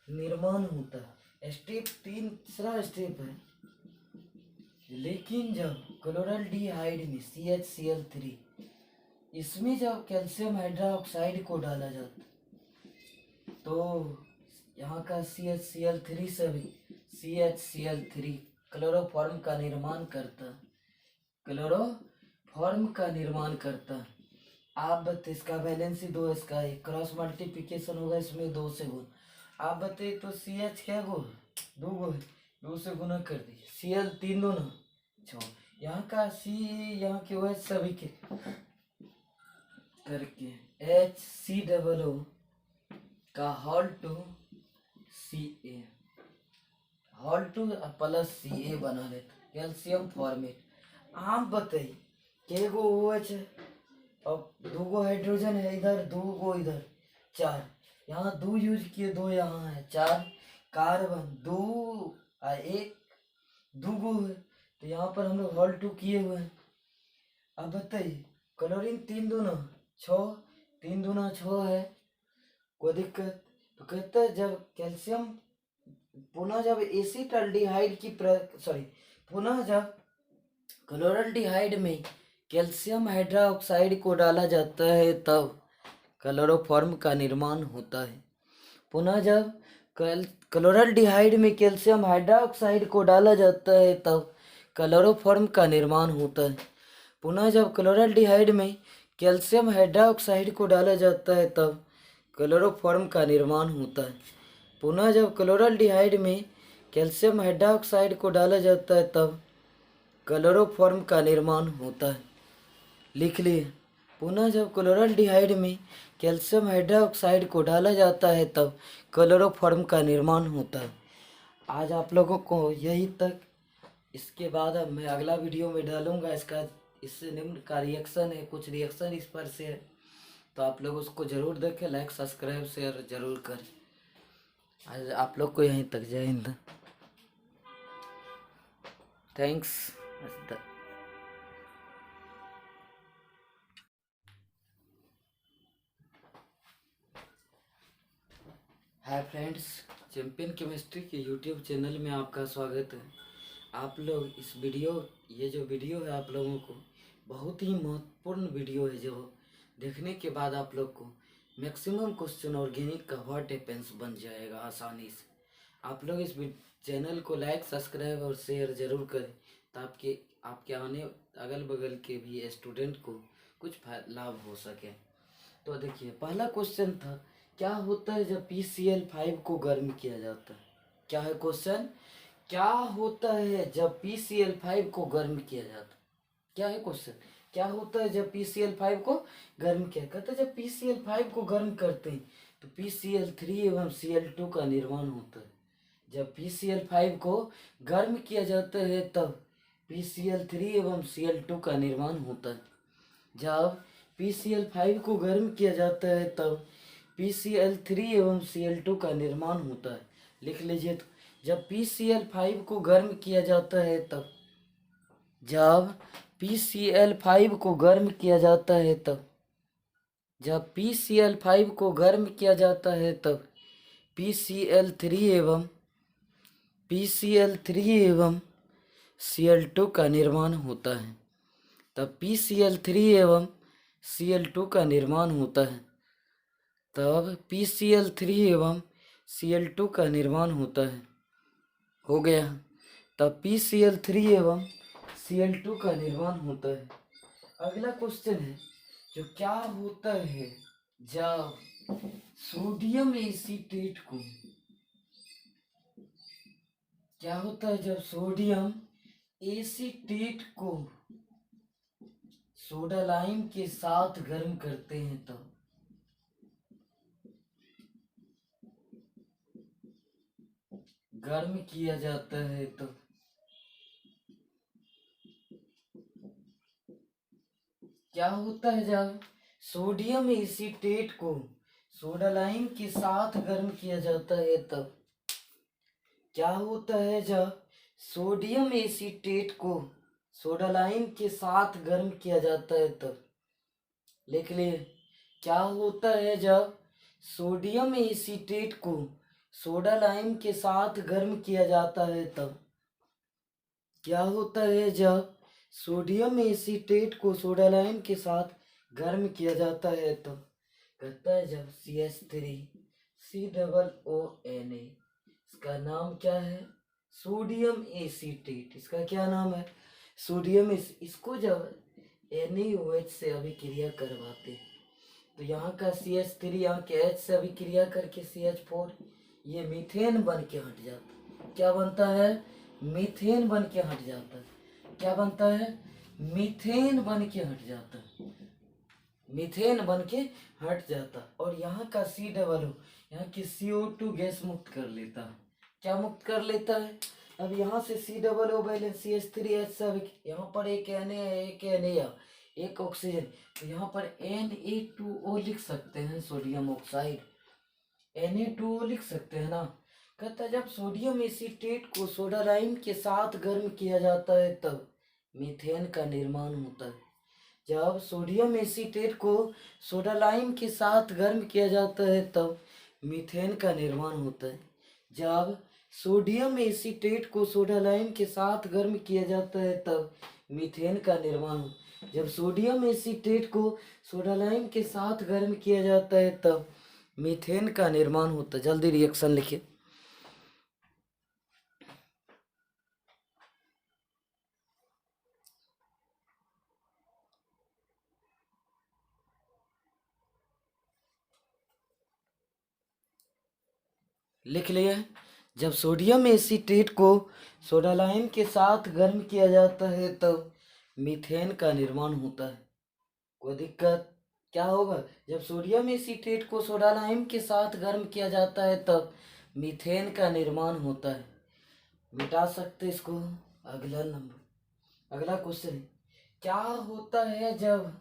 निर्माण होता है। स्टेप 3 तीसरा स्टेप है। लेकिन जब क्लोरल्डिहाइड में CHCl3, इसमें जब कैल्शियम हाइड्रोक्साइड को डाला जाता तो यहाँ का CHCl3 से भी CHCl3 क्लोरोफॉर्म का निर्माण करता, क्लोरोफॉर्म का निर्माण करता। आप बताइए इसका वैलेंसी 2, इसका एक क्रॉस मल्टीप्लिकेशन होगा इसमें 2 से गुण। आप बताइए तो CH क्या गो 2 गो है, 2 से गुना कर दीजिए। Cl 3 2 ना 6, यहाँ का C यहाँ के OH सभी के करके HCOO का whole two Ca, whole two plus Ca बना लेते कैल्शियम फॉर्मेट। आप बताइए के गो OH है और 2 गो हाइड्रोजन है इधर, 2 गो इधर, 4, यहाँ 2 यूज किए, 2 यहाँ है, 4 कार्बन 2 1 2 गो है तो यहाँ पर हम लोग होल 2 किए हुए हैं। अब बताइए क्लोरीन 3 दूना 6, 3 दूना 6 है, कोई दिक्कत? तो कहता है जब कैल्शियम पुनः जब एसीटल्डिहाइड की पुनः जब क्लोरल्डिहाइड में कैल्शियम हाइड्रोक्साइड को डाला जाता है तब क्लोरोफॉर्म का निर्माण होता है। पुनः जब क्लोरल्डिहाइड में कैल्शियम हाइड्रोक्साइड को डाला जाता है तब क्लोरोफॉर्म का निर्माण होता है। पुनः जब क्लोरल्डिहाइड में कैल्शियम हाइड्रोक्साइड को डाला जाता है तब क्लोरोफॉर्म का निर्माण होता है। पुनः जब क्लोरल्डिहाइड में कैल्शियम हाइड्रोक्साइड को डाला जाता है तब क्लोरोफॉर्म का निर्माण होता है। लिख लिए। पुनः जब क्लोरल्डिहाइड में कैल्शियम हाइड्रोक्साइड को डाला जाता है तब क्लोरोफॉर्म का निर्माण होता है। आज आप लोगों को यही तक। इसके बाद अब मैं अगला वीडियो में डालूंगा इसका, इससे निम्न का रिएक्शन है, कुछ रिएक्शन इस पर से है तो आप लोग उसको ज़रूर देखें, लाइक सब्सक्राइब शेयर ज़रूर करें। आज आप लोग को यहीं तक। जय Hind, thanks. Hi friends, champion chemistry के यूट्यूब चैनल में आपका स्वागत है। आप लोग इस ये जो वीडियो है आप लोगों को बहुत ही महत्वपूर्ण वीडियो है, जो देखने के बाद आप लोग को मैक्सिमम क्वेश्चन ऑर्गेनिक का व्हाट हैपेंस बन जाएगा आसानी से। आप लोग इस चैनल को लाइक सब्सक्राइब और शेयर ज़रूर करें ताकि आपके आने अगल बगल के भी स्टूडेंट को कुछ लाभ हो सके। तो देखिए पहला क्वेश्चन था, क्या होता है जब PCl5 को गर्म किया जाता है? क्या है क्वेश्चन? क्या होता है जब PCl5 को गर्म किया जाता है? क्या है क्वेश्चन? क्या होता है जब PCl5 को गर्म किया कहता है? जब PCl5 को गर्म करते हैं तो PCl3 एवं Cl2 का निर्माण होता है। जब PCl5 को गर्म किया जाता है तब PCl3 एवं Cl2 का निर्माण होता है। जब PCl5 को गर्म किया जाता है तब PCl3 एवं Cl2 का निर्माण होता है। लिख लीजिए तो, जब PCl5 को गर्म किया जाता है तब, जब PCl5 को गर्म किया जाता है तब, जब PCl5 को गर्म किया जाता है तब PCl3 एवं Cl2 का निर्माण होता है। तब PCl3 एवं Cl2 का निर्माण होता है। तब PCl3 एवं Cl2 का निर्माण होता है। हो गया। तब PCl3 एवं Cl2 का निर्माण होता है। अगला क्वेश्चन है, जो क्या होता है जब सोडियम एसीटेट को, क्या होता है जब सोडियम एसीटेट को सोडा लाइम के साथ गर्म करते हैं तब? गर्म किया जाता है तो क्या होता है जब सोडियम एसीटेट को सोडा लाइम के साथ गर्म किया जाता है तब? क्या होता है जब सोडियम एसीटेट को सोडा लाइम के साथ गर्म किया जाता है तब? लिख लिए। क्या होता है जब सोडियम एसीटेट को सोडा लाइम के साथ गर्म किया जाता है तब? क्या होता है जब सोडियम एसीटेट को सोडा लाइम के साथ गर्म किया जाता है तब? कहता है जब CH3COONA, इसका नाम क्या है? Sodium acetate. इसका क्या नाम है? सोडियम इसको जब NaOH से अभिक्रिया करवाते तो यहाँ का CH3 यहाँ के H से अभिक्रिया करके CH4, ये मीथेन बन के हट जाता। क्या बनता है? मीथेन बन के हट जाता है। क्या बनता है? मीथेन बन के हट जाता है। मीथेन बन के हट जाता और यहाँ का C+O यहाँ की CO2 गैस मुक्त कर लेता है। क्या मुक्त कर लेता है? अब यहाँ से C+O बैलेंस CH3H सब, यहाँ पर एक Na है, एक Na, एक ऑक्सीजन, तो यहाँ पर Na2O लिख सकते हैं, सोडियम ऑक्साइड Na2O लिख सकते हैं ना। कहता है जब सोडियम एसीटेट को सोडा लाइम के साथ गर्म किया जाता है तब मीथेन का निर्माण होता है। जब सोडियम एसीटेट को सोडा लाइम के साथ गर्म किया जाता है तब मीथेन का निर्माण होता है। जब सोडियम एसीटेट को सोडा लाइम के साथ गर्म किया जाता है तब मीथेन का निर्माण हो। जब सोडियम एसीटेट को सोडा लाइम के साथ गर्म किया जाता है तब मीथेन का निर्माण होता है। जल्दी रिएक्शन लिखिए। लिख लिए। जब सोडियम एसीटेट को सोडा लाइम के साथ गर्म किया जाता है तब मीथेन का निर्माण होता है। कोई दिक्कत? क्या होगा? जब सोडियम एसीटेट को सोडा लाइम के साथ गर्म किया जाता है तब मीथेन का निर्माण होता है। मिटा सकते इसको। अगला नंबर, अगला क्वेश्चन है, क्या होता है जब,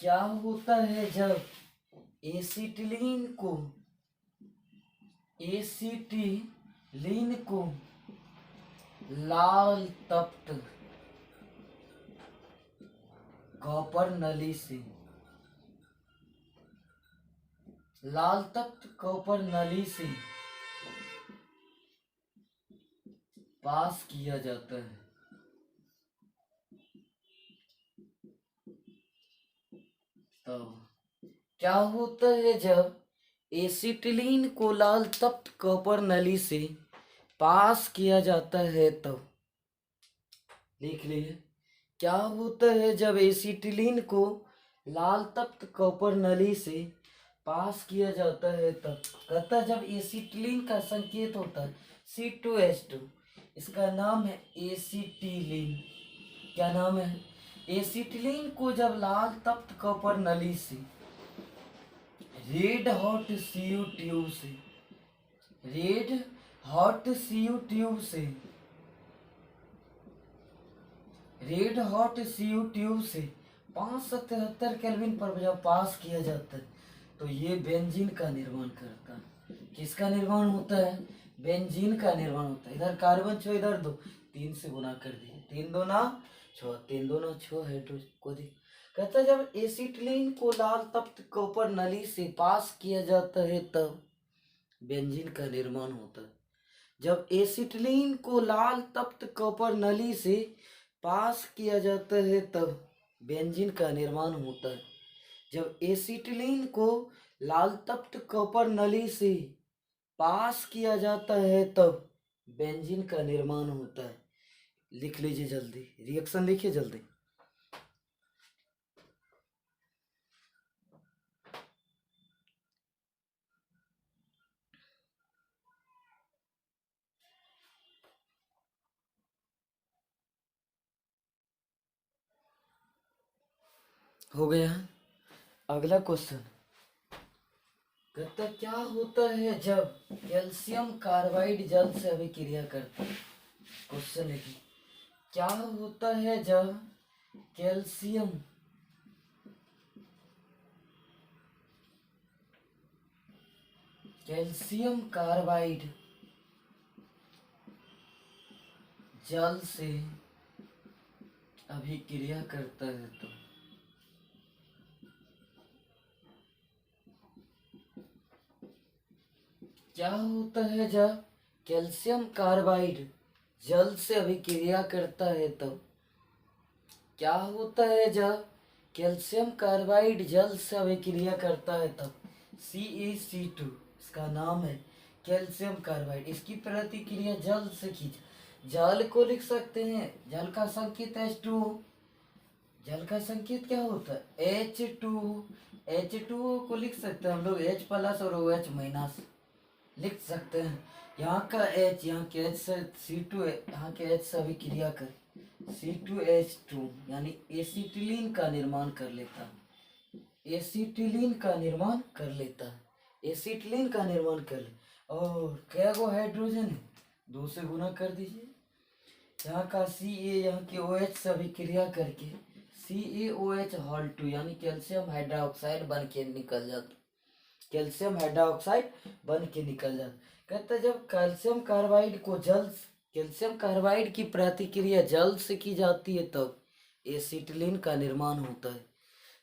क्या होता है जब एसिटिलीन को, एसिटिलीन को लाल तप्त कॉपर नली से, लाल तप्त कॉपर नली से पास किया जाता है तब? क्या होता है जब एसिटिलीन को लाल तप्त कॉपर नली से पास किया जाता है तब, लिख लीजिए, क्या होता है जब एसिटिलीन को लाल तप्त कॉपर नली से पास किया जाता है तब। कहता है जब एसिटिलीन का संकेत होता है C2H2, इसका नाम है एसिटिलीन। क्या नाम है? एसिटिलीन को जब लाल तप्त कॉपर नली से, रेड हॉट सीयू ट्यूब से, रेड हॉट सीयू ट्यूब से, रेड हॉट सीयू ट्यूब से 577 केल्विन पर जब पास किया जाता है तो ये बेंजीन का निर्माण करता है। किसका निर्माण होता है? बेंजीन का निर्माण होता है। इधर कार्बन 6, इधर 2, 3 से गुना कर दिए, 3 दूना 6, 3 दूना 6 हाइड्रोजन को दी। कहता है जब एसिटिलीन को लाल तप्त कॉपर नली से पास किया जाता है तब बेंजीन का निर्माण होता है। जब एसिटिलीन को लाल तप्त कॉपर नली से पास किया जाता है तब बेंजीन का निर्माण होता है। जब एसिटिलीन को लाल तप्त कॉपर नली से पास किया जाता है तब बेंजीन का निर्माण होता है। लिख लीजिए जल्दी, रिएक्शन लिखिए जल्दी। हो गया। अगला क्वेश्चन कहता क्या होता है जब कैल्शियम कार्बाइड जल से अभिक्रिया करता है। क्वेश्चन लिखिए, क्या होता है जब कैल्शियम कैल्शियम कार्बाइड जल से अभिक्रिया करता है तो। क्या होता है जब कैल्शियम कार्बाइड जल से अभिक्रिया करता है तब। क्या होता है जब कैल्शियम कार्बाइड जल से अभिक्रिया करता है तब। CaC2 इसका नाम है कैल्शियम कार्बाइड। इसकी प्रतिक्रिया जल से की, जल को लिख सकते हैं, जल का संकेत H2O। जल का संकेत क्या होता है? H2O। H2O को लिख सकते हैं हम लोग H प्लस और OH माइनस लिख सकते हैं। यहाँ का H, यहाँ के H से C2, यहाँ के H से अभिक्रिया कर C2H2 यानी एसिटिलीन का निर्माण कर लेता है। एसिटिलीन का निर्माण कर लेता है। एसिटिलीन का निर्माण कर ले। और क्या गो हाइड्रोजन है? 2 से गुना कर दीजिए। यहाँ का Ca, यहाँ के OH से अभिक्रिया करके CaOH हॉल 2 यानी कैल्शियम हाइड्रोक्साइड बन के निकल जाता। कैल्शियम हाइड्रोक्साइड बन के निकल जाता। कहते हैं जब कैल्शियम कार्बाइड को जल, कैल्शियम कार्बाइड की प्रतिक्रिया जल से की जाती है तब एसिटिलीन का निर्माण होता है।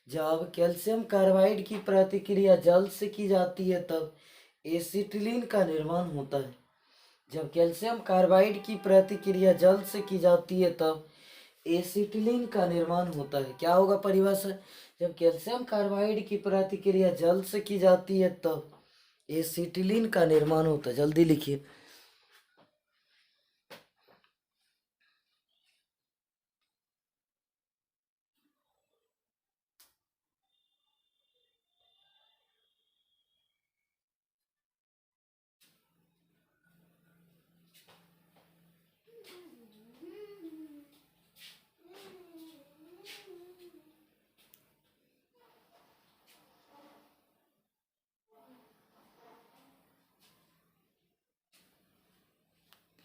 जब कैल्शियम कार्बाइड की प्रतिक्रिया जल से की जाती है तब एसिटिलीन का निर्माण होता है। जब कैल्शियम कार्बाइड की प्रतिक्रिया जल से की जाती है तब एसिटिलीन का निर्माण होता है। क्या होगा परिभाषा? जब कैल्शियम कार्बाइड की प्रतिक्रिया जल से की जाती है तब एसिटिलीन का निर्माण होता है। जल्दी लिखिए।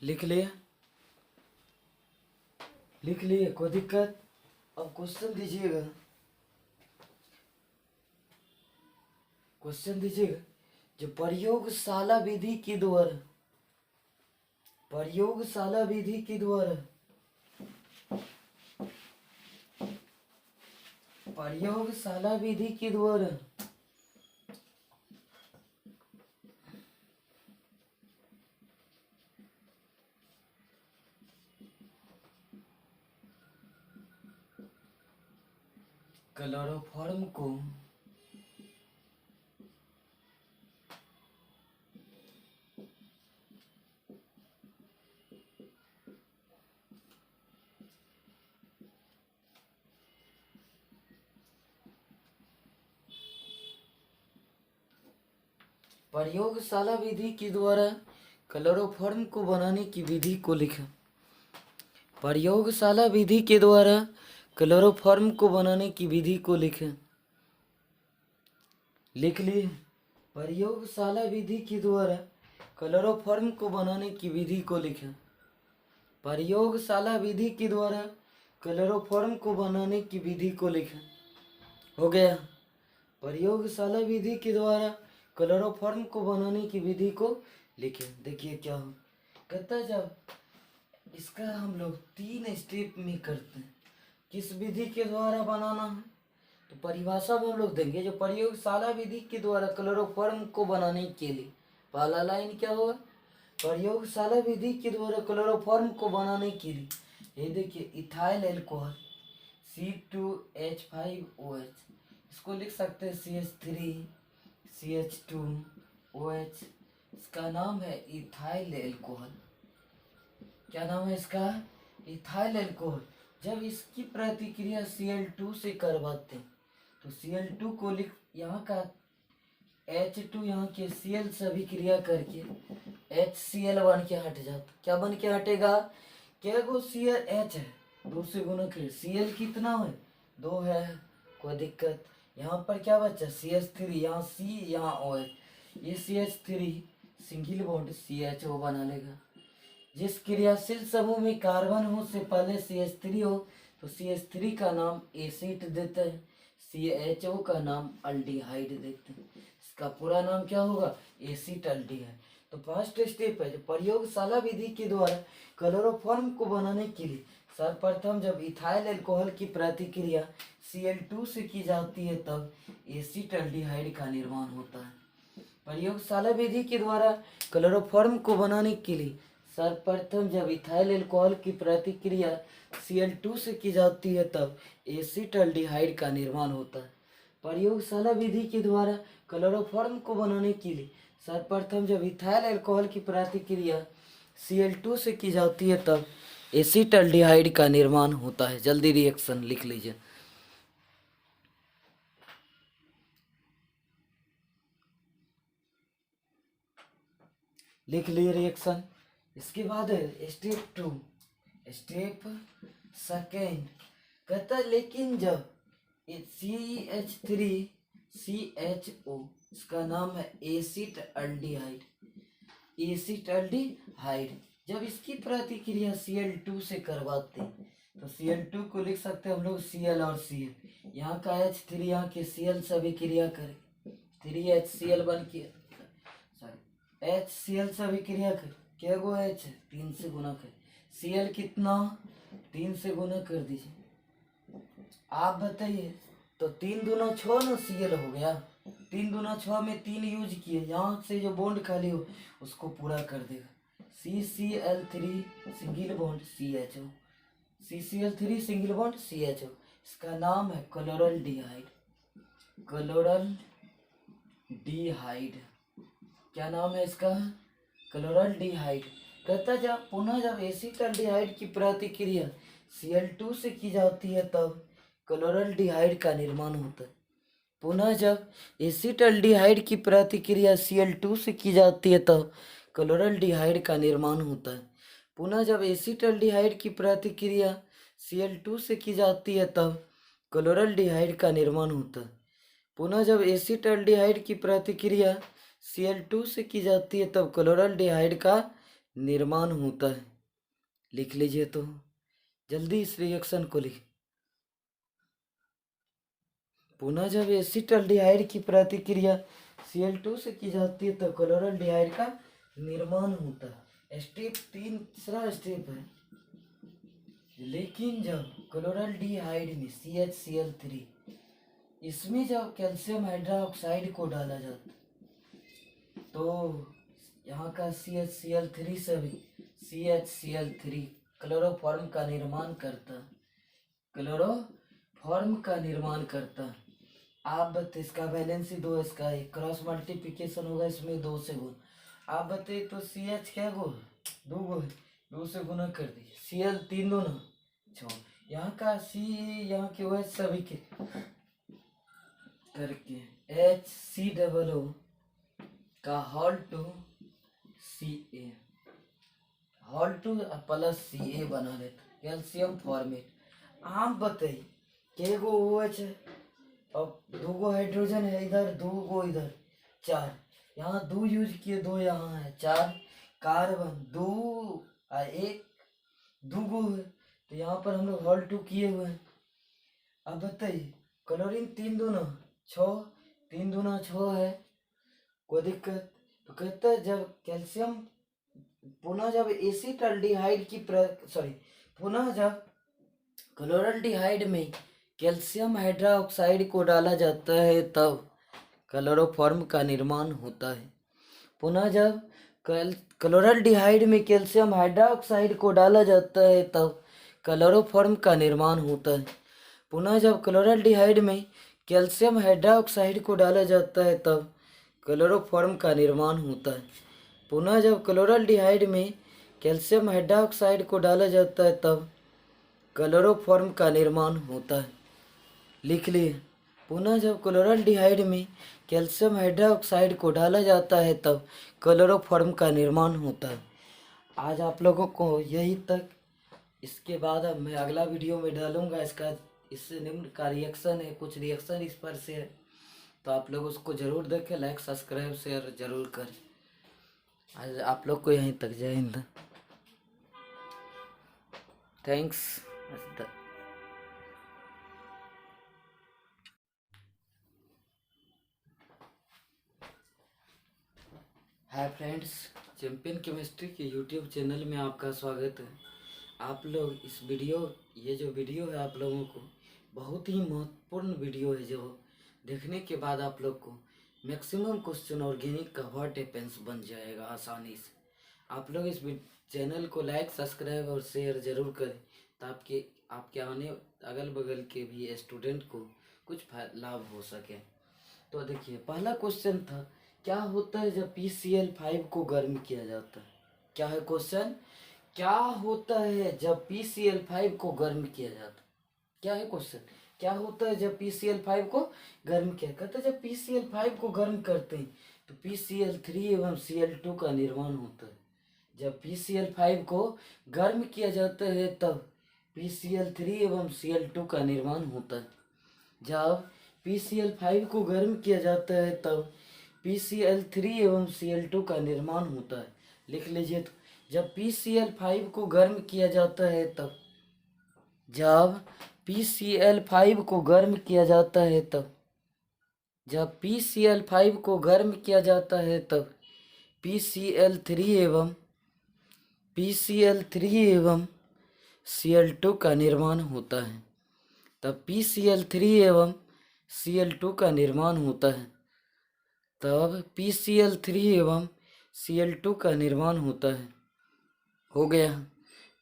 लिख लिए? लिख लिए? कोई दिक्कत? अब क्वेश्चन दीजिएगा, क्वेश्चन दीजिएगा। जो प्रयोगशाला विधि के द्वारा, प्रयोगशाला विधि के द्वारा, प्रयोगशाला विधि के द्वारा क्लोरोफॉर्म को प्रयोगशाला विधि के द्वारा क्लोरोफॉर्म को बनाने की विधि को लिखें। प्रयोगशाला विधि के द्वारा क्लोरोफॉर्म को बनाने की विधि को लिखें। लिख लिए। प्रयोगशाला विधि के द्वारा क्लोरोफॉर्म को बनाने की विधि को लिखें। प्रयोगशाला विधि के द्वारा क्लोरोफॉर्म को बनाने की विधि को लिखें। हो गया। प्रयोगशाला विधि के द्वारा क्लोरोफॉर्म को बनाने की विधि को लिखें। देखिए क्या हो, कहता है जब इसका हम लोग 3 स्टेप में करते हैं। किस विधि के द्वारा बनाना है तो परिभाषा में हम लोग देंगे। जो प्रयोगशाला विधि के द्वारा क्लोरोफॉर्म को बनाने के लिए पहला लाइन क्या होगा, प्रयोगशाला विधि के द्वारा क्लोरोफॉर्म को बनाने के लिए ये देखिए इथाइल अल्कोहल C2H5OH, इसको लिख सकते हैं CH3CH2OH। इसका नाम है इथाइल अल्कोहल। क्या नाम है इसका, इथाइल अल्कोहल। जब इसकी प्रतिक्रिया Cl2 से करवाते हैं तो Cl2 को लिख, यहाँ का H2 यहाँ के Cl से अभिक्रिया करके HCl बन के हट जाता। क्या बन के हटेगा, क्या गो CH है 2 से गुना कर, Cl कितना है 2 है, कोई दिक्कत। यहाँ पर क्या बचा CH3, यहाँ C यहाँ OH, ये CH3 सिंगल बॉन्ड CHO बना लेगा। जिस क्रियाशील समूह में कार्बन हो से पहले CH3 हो तो CH3 का नाम एसिड देते हैं, CHO का नाम अल्डिहाइड देते हैं। इसका पूरा नाम क्या होगा, एसिड अल्डिहाइड। तो फर्स्ट स्टेप है जो प्रयोगशाला विधि के द्वारा क्लोरोफॉर्म को बनाने के लिए सर्वप्रथम जब इथाइल अल्कोहल की प्रतिक्रिया Cl2 से की जाती है तब एसिड अल्डिहाइड का निर्माण होता है। प्रयोगशाला विधि के द्वारा क्लोरोफॉर्म को बनाने के लिए सर्वप्रथम जब इथाइल अल्कोहल की प्रतिक्रिया Cl2 से की जाती है तब एसिड अल्डिहाइड का निर्माण होता है। प्रयोगशाला विधि के द्वारा क्लोरोफॉर्म को बनाने के लिए सर्वप्रथम जब इथाइल अल्कोहल की प्रतिक्रिया Cl2 से की जाती है तब एसिड अल्डिहाइड का निर्माण होता है। जल्दी रिएक्शन लिख लीजिए। लिख लिए रिएक्शन। इसके बाद है स्टेप 2, स्टेप सेकेंड, कहता है लेकिन जब CH3CHO, इसका नाम है एसिड अल्डिहाइड, एसिड अल्डिहाइड, जब इसकी प्रतिक्रिया Cl2 से करवाते हैं तो Cl2 को लिख सकते हैं हम लोग Cl और Cl, यहाँ का H3 यहाँ के Cl से अभिक्रिया करें 3HCl बन के HCl से अभिक्रिया कर, क्या गो H 3 से गुना कर, Cl कितना 3 से गुना कर दीजिए। आप बताइए तो 3 दूना 6 ना Cl हो गया, 3 दूना 6 में 3 यूज किए, यहाँ से जो बॉन्ड खाली हो उसको पूरा कर देगा। CCl3 single bond CHO, CCl3 single bond CHO, इसका नाम है क्लोरल्डिहाइड, क्लोरल्डिहाइड। क्या नाम है इसका, क्लोरल्डिहाइड। कहता जब पुनः जब एसिड अल्डिहाइड की प्रतिक्रिया Cl2 से की जाती है तब क्लोरल्डिहाइड का निर्माण होता है। पुनः जब एसिड अल्डिहाइड की प्रतिक्रिया Cl2 से की जाती है तब क्लोरल्डिहाइड का निर्माण होता है। पुनः जब एसिड अल्डिहाइड की प्रतिक्रिया Cl2 से की जाती है तब क्लोरल्डिहाइड का निर्माण होता है। पुनः जब एसिड अल्डिहाइड की प्रतिक्रिया Cl2 से की जाती है तब क्लोरल्डिहाइड का निर्माण होता है। लिख लीजिए तो जल्दी इस रिएक्शन को लिख। पुनः जब एसिड अल्डिहाइड की प्रतिक्रिया Cl2 से की जाती है तब क्लोरल्डिहाइड का निर्माण होता है। स्टेप 3 तीसरा स्टेप है, लेकिन जब क्लोरल्डिहाइड में CHCl3 इसमें जब कैल्शियम हाइड्रोक्साइड को डाला जाता तो यहाँ का CHCl3 से भी CHCl3 क्लोरोफॉर्म का निर्माण करता, क्लोरोफॉर्म का निर्माण करता। आप बताइए इसका वैलेंसी 2, इसका एक क्रॉस मल्टीप्लिकेशन होगा इसमें 2 से गुना। आप बताइए तो CH क्या गो 2 गो है, 2 से गुना कर दीजिए, Cl 3 2 ना 6, यहाँ का C यहाँ के OH सभी के करके HCOO का whole two C A, whole two plus C A बना देते कैल्शियम फॉर्मेट। आप बताइए केगो ओ एच है और दूगो हाइड्रोजन है इधर, दूगो इधर, चार। यहाँ दो यूज किए, दो यहाँ है, चार कार्बन, दो एक दूगो है, तो यहाँ पर हम लोग हॉल टू किए हुए हैं। अब बताइए क्लोरीन तीन दूना छः, तीन दूना छः है, कोई दिक्कत? तो कहता है जब कैल्शियम पुनः जब एसिटाल्डिहाइड की सॉरी पुनः जब क्लोराल्डिहाइड में कैल्शियम हाइड्रोक्साइड को डाला जाता है तब क्लोरोफॉर्म का निर्माण होता है। पुनः जब क्लोराल्डिहाइड में कैल्शियम हाइड्रोक्साइड को डाला जाता है तब क्लोरोफॉर्म का निर्माण होता है। पुनः जब क्लोराल्डिहाइड में कैल्शियम हाइड्रोक्साइड को डाला जाता है तब क्लोरोफॉर्म का निर्माण होता है। पुनः जब क्लोराल्डिहाइड में कैल्शियम हाइड्रोक्साइड को डाला जाता है तब क्लोरोफॉर्म का निर्माण होता है। लिख लिए। पुनः जब क्लोराल्डिहाइड में कैल्शियम हाइड्रोक्साइड को डाला जाता है तब क्लोरोफॉर्म का निर्माण होता है। आज आप लोगों को यही तक। इसके बाद अब मैं अगला वीडियो में डालूंगा इसका, इससे निम्न का रिएक्शन है, कुछ रिएक्शन इस पर से है, तो आप लोग उसको ज़रूर देखें, लाइक सब्सक्राइब शेयर ज़रूर करें। आज आप लोग को यहीं तक, जय Hind, thanks. Hi friends, champion chemistry के यूट्यूब चैनल में आपका स्वागत है। आप लोग इस वीडियो, ये जो वीडियो है आप लोगों को बहुत ही महत्वपूर्ण वीडियो है, जो देखने के बाद आप लोग को मैक्सिमम क्वेश्चन ऑर्गेनिक का व्हाट हैपेंस बन जाएगा आसानी से। आप लोग इस चैनल को लाइक सब्सक्राइब और शेयर ज़रूर करें, ताकि आपके आने अगल बगल के भी स्टूडेंट को कुछ लाभ हो सके। तो देखिए पहला क्वेश्चन था, क्या होता है जब PCl5 को गर्म किया जाता है? क्या है क्वेश्चन? क्या होता है जब PCl5 को गर्म किया जाता है? क्या है क्वेश्चन? क्या होता है जब PCl5 को गर्म किया? कहते हैं जब PCl5 को गर्म करते हैं तो PCl3 एवं Cl2 का निर्माण होता है। जब PCl5 को गर्म किया जाता है तब PCl3 एवं Cl2 का निर्माण होता है। जब PCl5 को गर्म किया जाता है तब PCl3 एवं Cl2 का निर्माण होता है। लिख लीजिए। तो जब PCl5 को गर्म किया जाता है तब, जब PCl5 को गर्म किया जाता है तब, जब PCl5 को गर्म किया जाता है तब PCl3 एवं Cl2 का निर्माण होता है। तब PCl3 एवं Cl2 का निर्माण होता है। तब PCl3 एवं Cl2 का निर्माण होता है। हो गया।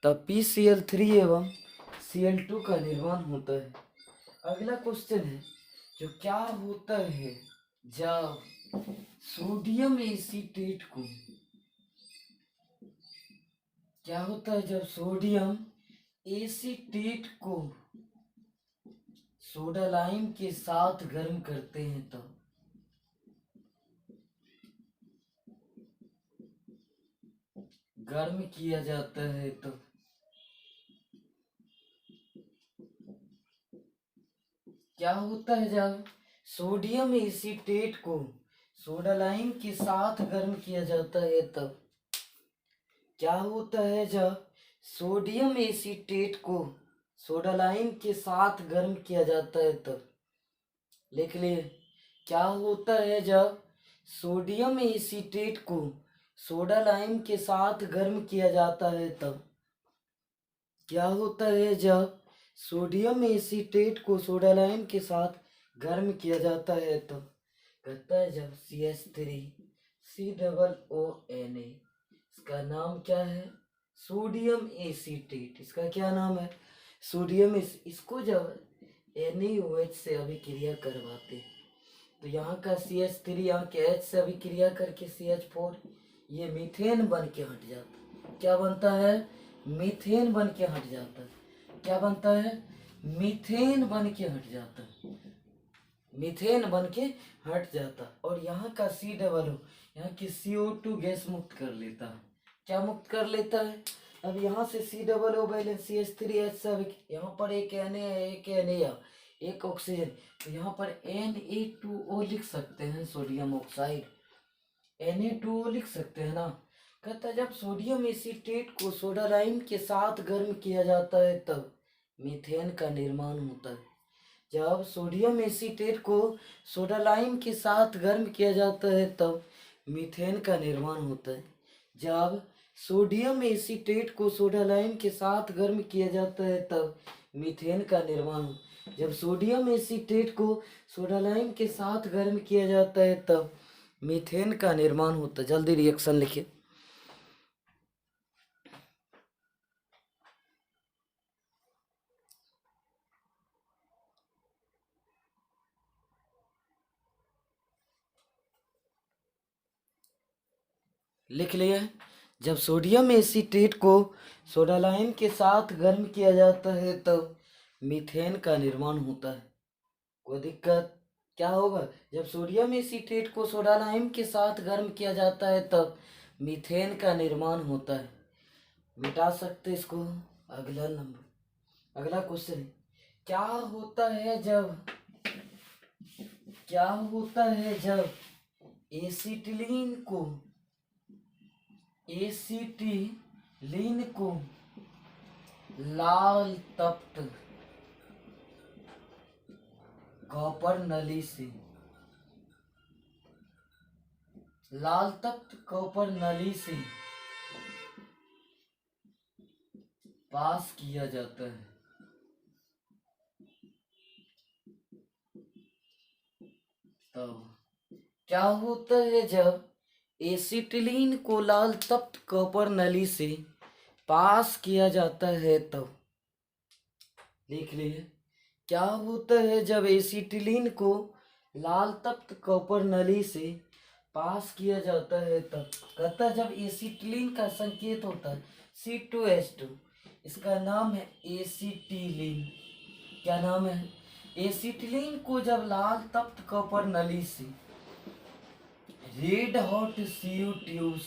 तब PCl3 एवं Cl2 का निर्माण होता है। अगला क्वेश्चन है, जो क्या होता है जब सोडियम एसीटेट को, क्या होता है जब सोडियम एसीटेट को सोडा लाइम के साथ गर्म करते हैं तब? गर्म किया जाता है तो क्या होता है जब सोडियम एसीटेट को सोडा लाइम के साथ गर्म किया जाता है तब? क्या होता है जब सोडियम एसीटेट को सोडा लाइम के साथ गर्म किया जाता है तब? लिख लिए। क्या होता है जब सोडियम एसीटेट को सोडा लाइम के साथ गर्म किया जाता है तब? क्या होता है जब सोडियम एसीटेट को सोडा लाइम के साथ गर्म किया जाता है तब? कहता है जब CH3COONA, इसका नाम क्या है? Sodium acetate. इसका क्या नाम है? सोडियम इसको जब NaOH से अभिक्रिया करवाते हैं तो यहाँ का CH3 यहाँ के H से अभिक्रिया करके CH4, ये मीथेन बन के हट जाता है। क्या बनता है? मीथेन बन के हट जाता है। क्या बनता है? मीथेन बन के हट जाता है। मीथेन बन के हट जाता और यहाँ का C+O यहाँ की CO2 गैस मुक्त कर लेता है। क्या मुक्त कर लेता है? अब यहाँ से C+O बैलेंस CH3H सब, यहाँ पर एक Na है, एक Na, एक ऑक्सीजन, तो यहाँ पर Na2O लिख सकते हैं, सोडियम ऑक्साइड Na2O लिख सकते हैं ना। कहता है जब सोडियम एसीटेट को सोडा लाइम के साथ गर्म किया जाता है तब मीथेन का निर्माण होता है। जब सोडियम एसीटेट को सोडा लाइम के साथ गर्म किया जाता है तब मीथेन का निर्माण होता है। जब सोडियम एसीटेट को सोडा लाइम के साथ गर्म किया जाता है तब मीथेन का निर्माण जब सोडियम एसीटेट को सोडा लाइम के साथ गर्म किया जाता है तब मीथेन का निर्माण होता है। जल्दी रिएक्शन लिखिए। लिख लिया। जब सोडियम एसीटेट को सोडा लाइम के साथ गर्म किया जाता है तब मीथेन का निर्माण होता है। कोई दिक्कत? क्या होगा? जब सोडियम एसीटेट को सोडा लाइम के साथ गर्म किया जाता है तब मीथेन का निर्माण होता है। मिटा सकते इसको। अगला नंबर, अगला क्वेश्चन, क्या होता है जब एसीटिलीन को लाल तप्त कॉपर नली से पास किया जाता है तब क्या होता है जब एसीटिलीन को लाल तप्त कॉपर नली से पास किया जाता है तब? लिख लिए। क्या होता है जब एसीटिलीन को लाल तप्त कॉपर नली से पास किया जाता है तब? कहता है जब एसीटिलीन का संकेत होता है C2H2, इसका नाम है एसीटिलीन। क्या नाम है? एसीटिलीन को जब लाल तप्त कॉपर नली से रेड हॉट सीयू ट्यूब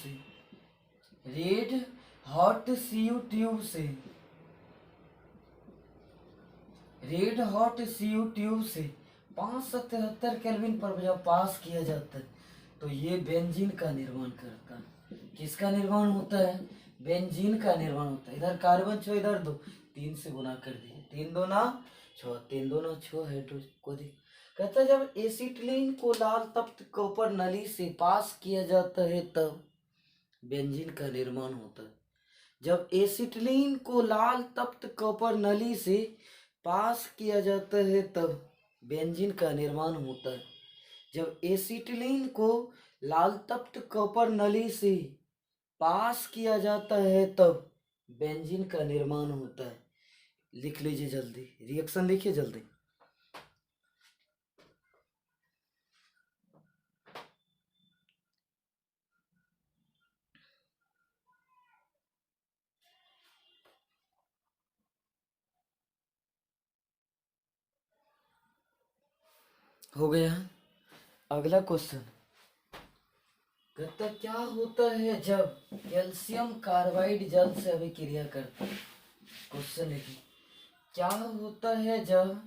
से 577 केल्विन पर जब पास किया जाता है तो ये बेंजीन का निर्माण करता है। किसका निर्माण होता है? बेंजीन का निर्माण होता है। इधर कार्बन 6, इधर 2, 3 से गुना कर दिए, 3 दूना 6, 3 दूना 6 हाइड्रोजन को दे। कहता है जब एसीटिलीन को लाल तप्त कॉपर नली से पास किया जाता है तब बेंजीन का निर्माण होता है। जब एसीटिलीन को लाल तप्त कॉपर नली से पास किया जाता है तब बेंजीन का निर्माण होता है। जब एसीटिलीन को लाल तप्त कॉपर नली से पास किया जाता है तब बेंजीन का निर्माण होता है। लिख लीजिए जल्दी, रिएक्शन लिखिए जल्दी। हो गया। अगला क्वेश्चन कहता क्या होता है जब कैल्शियम कार्बाइड जल से अभिक्रिया करता है? क्वेश्चन लिखिए। क्या होता है जब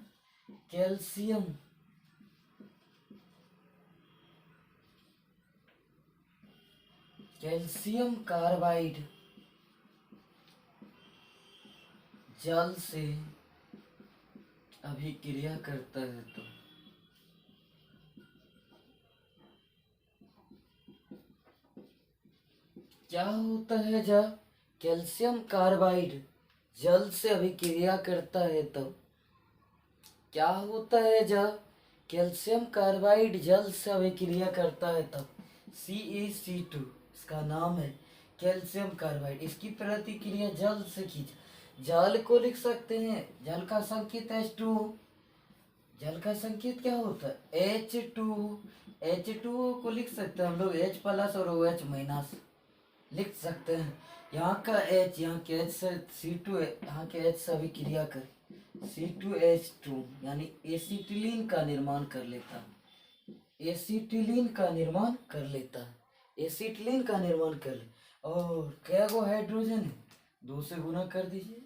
कैल्शियम कार्बाइड जल से अभिक्रिया करता है तो? क्या होता है जब कैल्शियम कार्बाइड जल से अभिक्रिया करता है तब? क्या होता है जब कैल्शियम कार्बाइड जल से अभिक्रिया करता है तब? CaC2, इसका नाम है कैल्शियम कार्बाइड। इसकी प्रतिक्रिया जल से खींच, जल को लिख सकते हैं, जल का संकेत H2O। जल का संकेत क्या होता है? H2O को लिख सकते हैं हम लोग H+ और OH- लिख सकते हैं। यहाँ का H, यहाँ के H से C2 है, यहाँ के H से अभिक्रिया कर C2H2 यानी एसिटिलीन का निर्माण कर लेता है। एसिटिलीन का निर्माण कर लेता है। एसिटिलीन का निर्माण कर ले। और क्या गो हाइड्रोजन है, 2 से गुना कर दीजिए।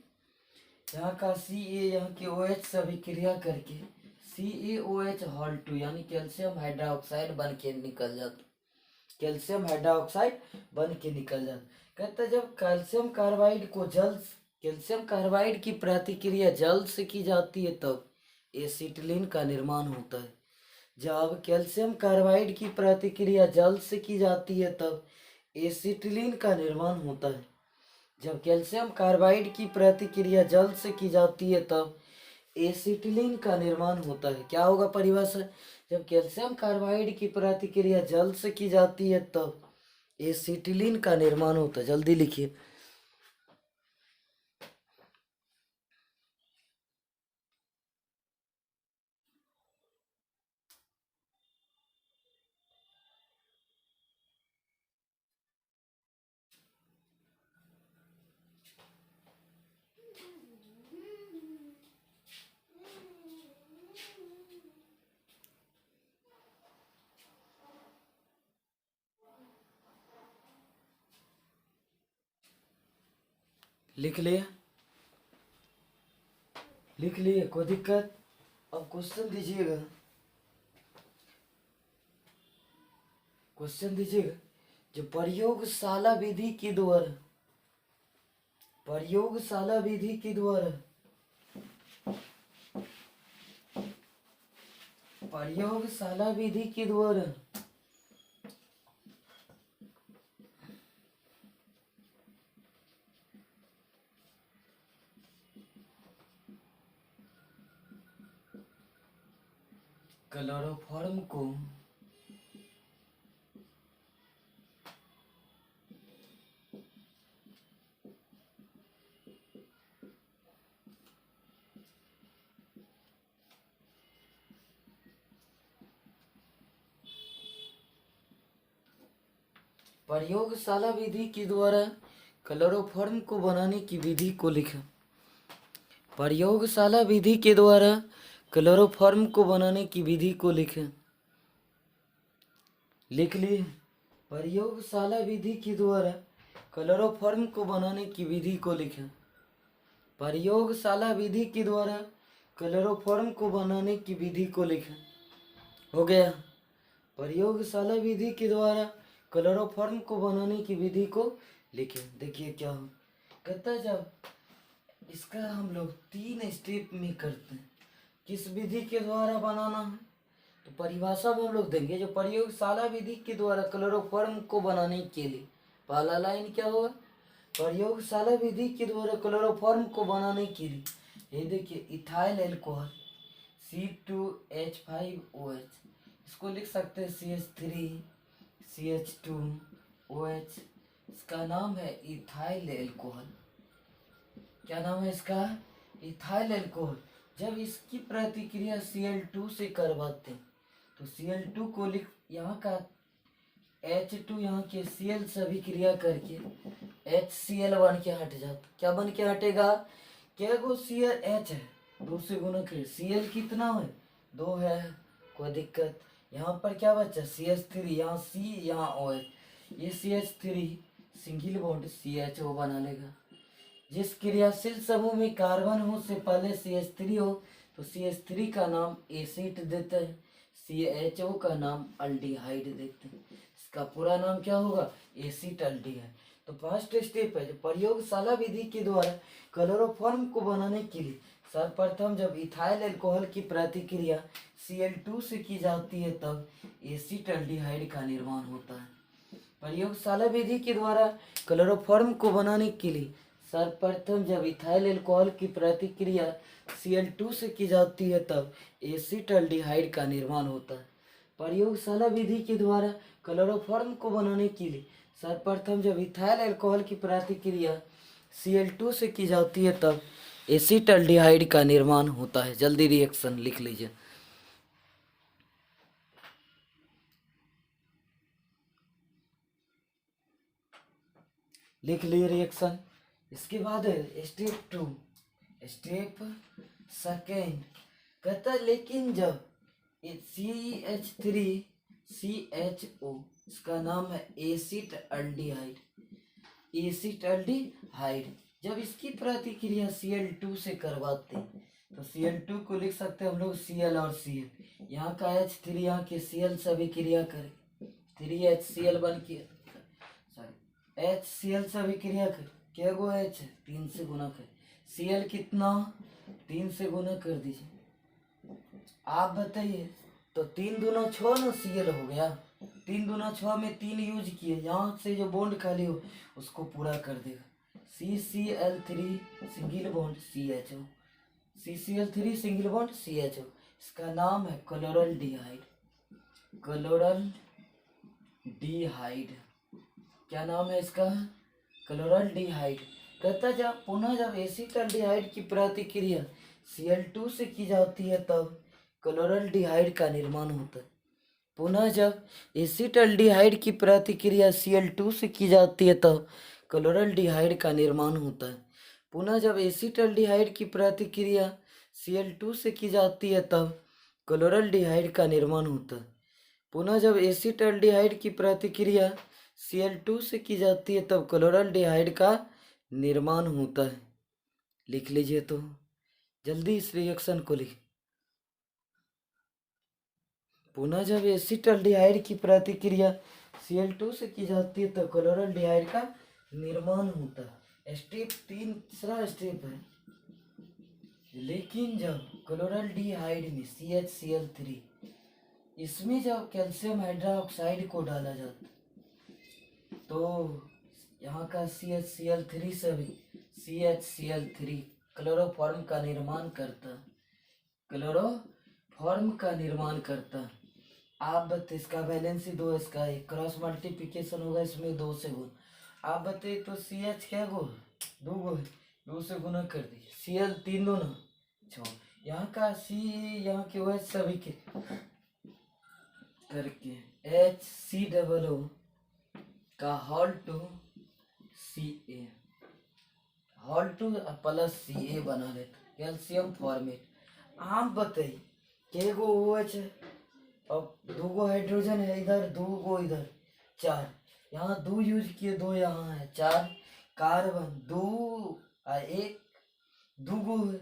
यहाँ का Ca यहाँ की OH से अभिक्रिया करके CaOH हॉल 2 यानी कैल्शियम हाइड्रोक्साइड बन के निकल जाता। कैल्शियम हाइड्रोक्साइड बन के निकल जाता। कहते जब कैल्शियम कार्बाइड को जल कैल्शियम कार्बाइड की प्रतिक्रिया जल से की जाती है तब एसिटिलीन का निर्माण होता है। जब कैल्शियम कार्बाइड की प्रतिक्रिया जल से की जाती है तब एसिटिलीन का निर्माण होता है। जब कैल्शियम कार्बाइड की प्रतिक्रिया जल से की जाती है तब एसिटिलीन का निर्माण होता है। क्या होगा परिभाषा? जब कैल्शियम कार्बाइड की प्रतिक्रिया जल से की जाती है तब एसिटिलीन का निर्माण होता है। जल्दी लिखिए। लिख लिए? लिख लिए? कोई दिक्कत? अब क्वेश्चन दीजिएगा। क्वेश्चन दीजिएगा। जो प्रयोगशाला विधि के द्वारा प्रयोगशाला विधि के द्वारा प्रयोगशाला विधि के द्वारा क्लोरोफॉर्म को प्रयोगशाला विधि के द्वारा क्लोरोफॉर्म को बनाने की विधि को लिखा। प्रयोगशाला विधि के द्वारा क्लोरोफॉर्म को बनाने की विधि को लिखें। लिख लिए? प्रयोगशाला विधि के द्वारा क्लोरोफॉर्म को बनाने की विधि को लिखें। प्रयोगशाला विधि के द्वारा क्लोरोफॉर्म को बनाने की विधि को लिखें। हो गया? प्रयोगशाला विधि के द्वारा क्लोरोफॉर्म को बनाने की विधि को लिखें। देखिए क्या हो कहता है, जब इसका हम लोग 3 स्टेप में करते हैं। किस विधि के द्वारा बनाना है तो परिभाषा में हम लोग देंगे। जो प्रयोगशाला विधि के द्वारा क्लोरोफॉर्म को बनाने के लिए पहला लाइन क्या होगा? प्रयोगशाला विधि के द्वारा क्लोरोफॉर्म को बनाने के लिए ये देखिए इथाइल एल्कोहल C2H5OH, इसको लिख सकते हैं CH3CH2OH। इसका नाम है इथाइल एल्कोहल। क्या नाम है इसका? Ethyl alcohol. जब इसकी प्रतिक्रिया Cl2 से करवाते हैं तो Cl2 को लिख, यहाँ का H2 यहाँ के Cl से अभिक्रिया करके HCl बन के हट जाता। क्या बन के हटेगा? क्या गो CH है, 2 से गुना कर। Cl कितना है? 2 है। कोई दिक्कत? यहाँ पर क्या बचा? CH3, यहाँ C, यहाँ OH। ये CH3 सिंगल बॉन्ड CHO बना लेगा। जिस क्रियाशील समूह में कार्बन हो से पहले CH3 हो तो CH3 का नाम एसिड देते हैं, CHO का नाम अल्डिहाइड देते हैं। इसका पूरा नाम क्या होगा? Acid aldehyde. तो फर्स्ट स्टेप है जो प्रयोगशाला विधि के द्वारा क्लोरोफॉर्म को बनाने के लिए सर्वप्रथम जब इथाइल अल्कोहल की प्रतिक्रिया Cl2 से की जाती है तब एसिड अल्डिहाइड का निर्माण होता है। प्रयोगशाला विधि के द्वारा क्लोरोफॉर्म को बनाने के लिए सर्वप्रथम जब इथाइल अल्कोहल की प्रतिक्रिया Cl2 से की जाती है तब एसिटाल्डिहाइड का निर्माण होता है। प्रयोगशाला विधि के द्वारा क्लोरोफॉर्म को बनाने के लिए सर्वप्रथम जब इथाइल अल्कोहल की प्रतिक्रिया Cl2 से की जाती है तब एसिटाल्डिहाइड का निर्माण होता है। जल्दी रिएक्शन लिख लीजिए। लिख लिए रिएक्शन। इसके बाद स्टेप 2। स्टेप सेकेंड कहता है लेकिन जब CH3CHO इसका नाम है एसिटल्डिहाइड, एसिटल्डिहाइड जब इसकी प्रतिक्रिया Cl2 से करवाते हैं तो Cl2 को लिख सकते हैं हम लोग Cl और Cl, यहाँ का H3 यहाँ के Cl से अभिक्रिया करें 3HCl बन के सॉरी HCl से अभिक्रिया कर क्या गो H 3 से गुना कर Cl कितना 3 से गुना कर दीजिए। आप बताइए तो 3 दूना 6 ना Cl हो गया, 3 दूना 6 में 3 यूज किए, यहाँ से जो बॉन्ड खाली हो उसको पूरा कर देगा। CCl3 single bond CHO, CCl3 single bond CHO, इसका नाम है क्लोरल्डिहाइड, क्लोरल्डिहाइड क्या नाम है इसका क्लोरल्डिहाइड। कहता जब एसिटल्डिहाइड की प्रतिक्रिया Cl2 से की जाती है तब क्लोरल्डिहाइड का निर्माण होता है। पुनः जब एसिटल्डिहाइड की प्रतिक्रिया Cl2 से की जाती है तब क्लोरल्डिहाइड का निर्माण होता है। पुनः जब एसिटल्डिहाइड की प्रतिक्रिया Cl2 से की जाती है तब क्लोरल्डिहाइड का निर्माण होता है। पुनः जब एसिटल्डिहाइड की प्रतिक्रिया Cl2 से की जाती है तब क्लोरल्डिहाइड का निर्माण होता है। लिख लीजिए तो जल्दी इस रिएक्शन को लिख। पुनः जब एसिटल्डिहाइड की प्रतिक्रिया Cl2 से की जाती है तो क्लोरल्डिहाइड का निर्माण होता है। स्टेप 3 तीसरा स्टेप है। लेकिन जब क्लोरल्डिहाइड में CHCl3 इसमें जब कैल्शियम हाइड्रोक्साइड को डाला जाता तो यहाँ का CHCl3 से भी CHCl3 क्लोरोफॉर्म का निर्माण करता, क्लोरोफॉर्म का निर्माण करता। आप बताइए इसका वैलेंसी 2 इसका 1 क्रॉस मल्टीप्लिकेशन होगा इसमें 2 से गुण। आप बताइए तो CH क्या गो 2 गो 2 से गुना कर दीजिए Cl 3 2 ना 6, यहाँ का C यहाँ के OH सभी के करके HCOO का whole two Ca whole two plus Ca बना लेता कैल्शियम फॉर्मेट। आप बताइए के गो OH है और 2 गो हाइड्रोजन है इधर 2 गो इधर 4, यहाँ 2 यूज किए 2 यहाँ है 4 कार्बन 2 1 2 गो है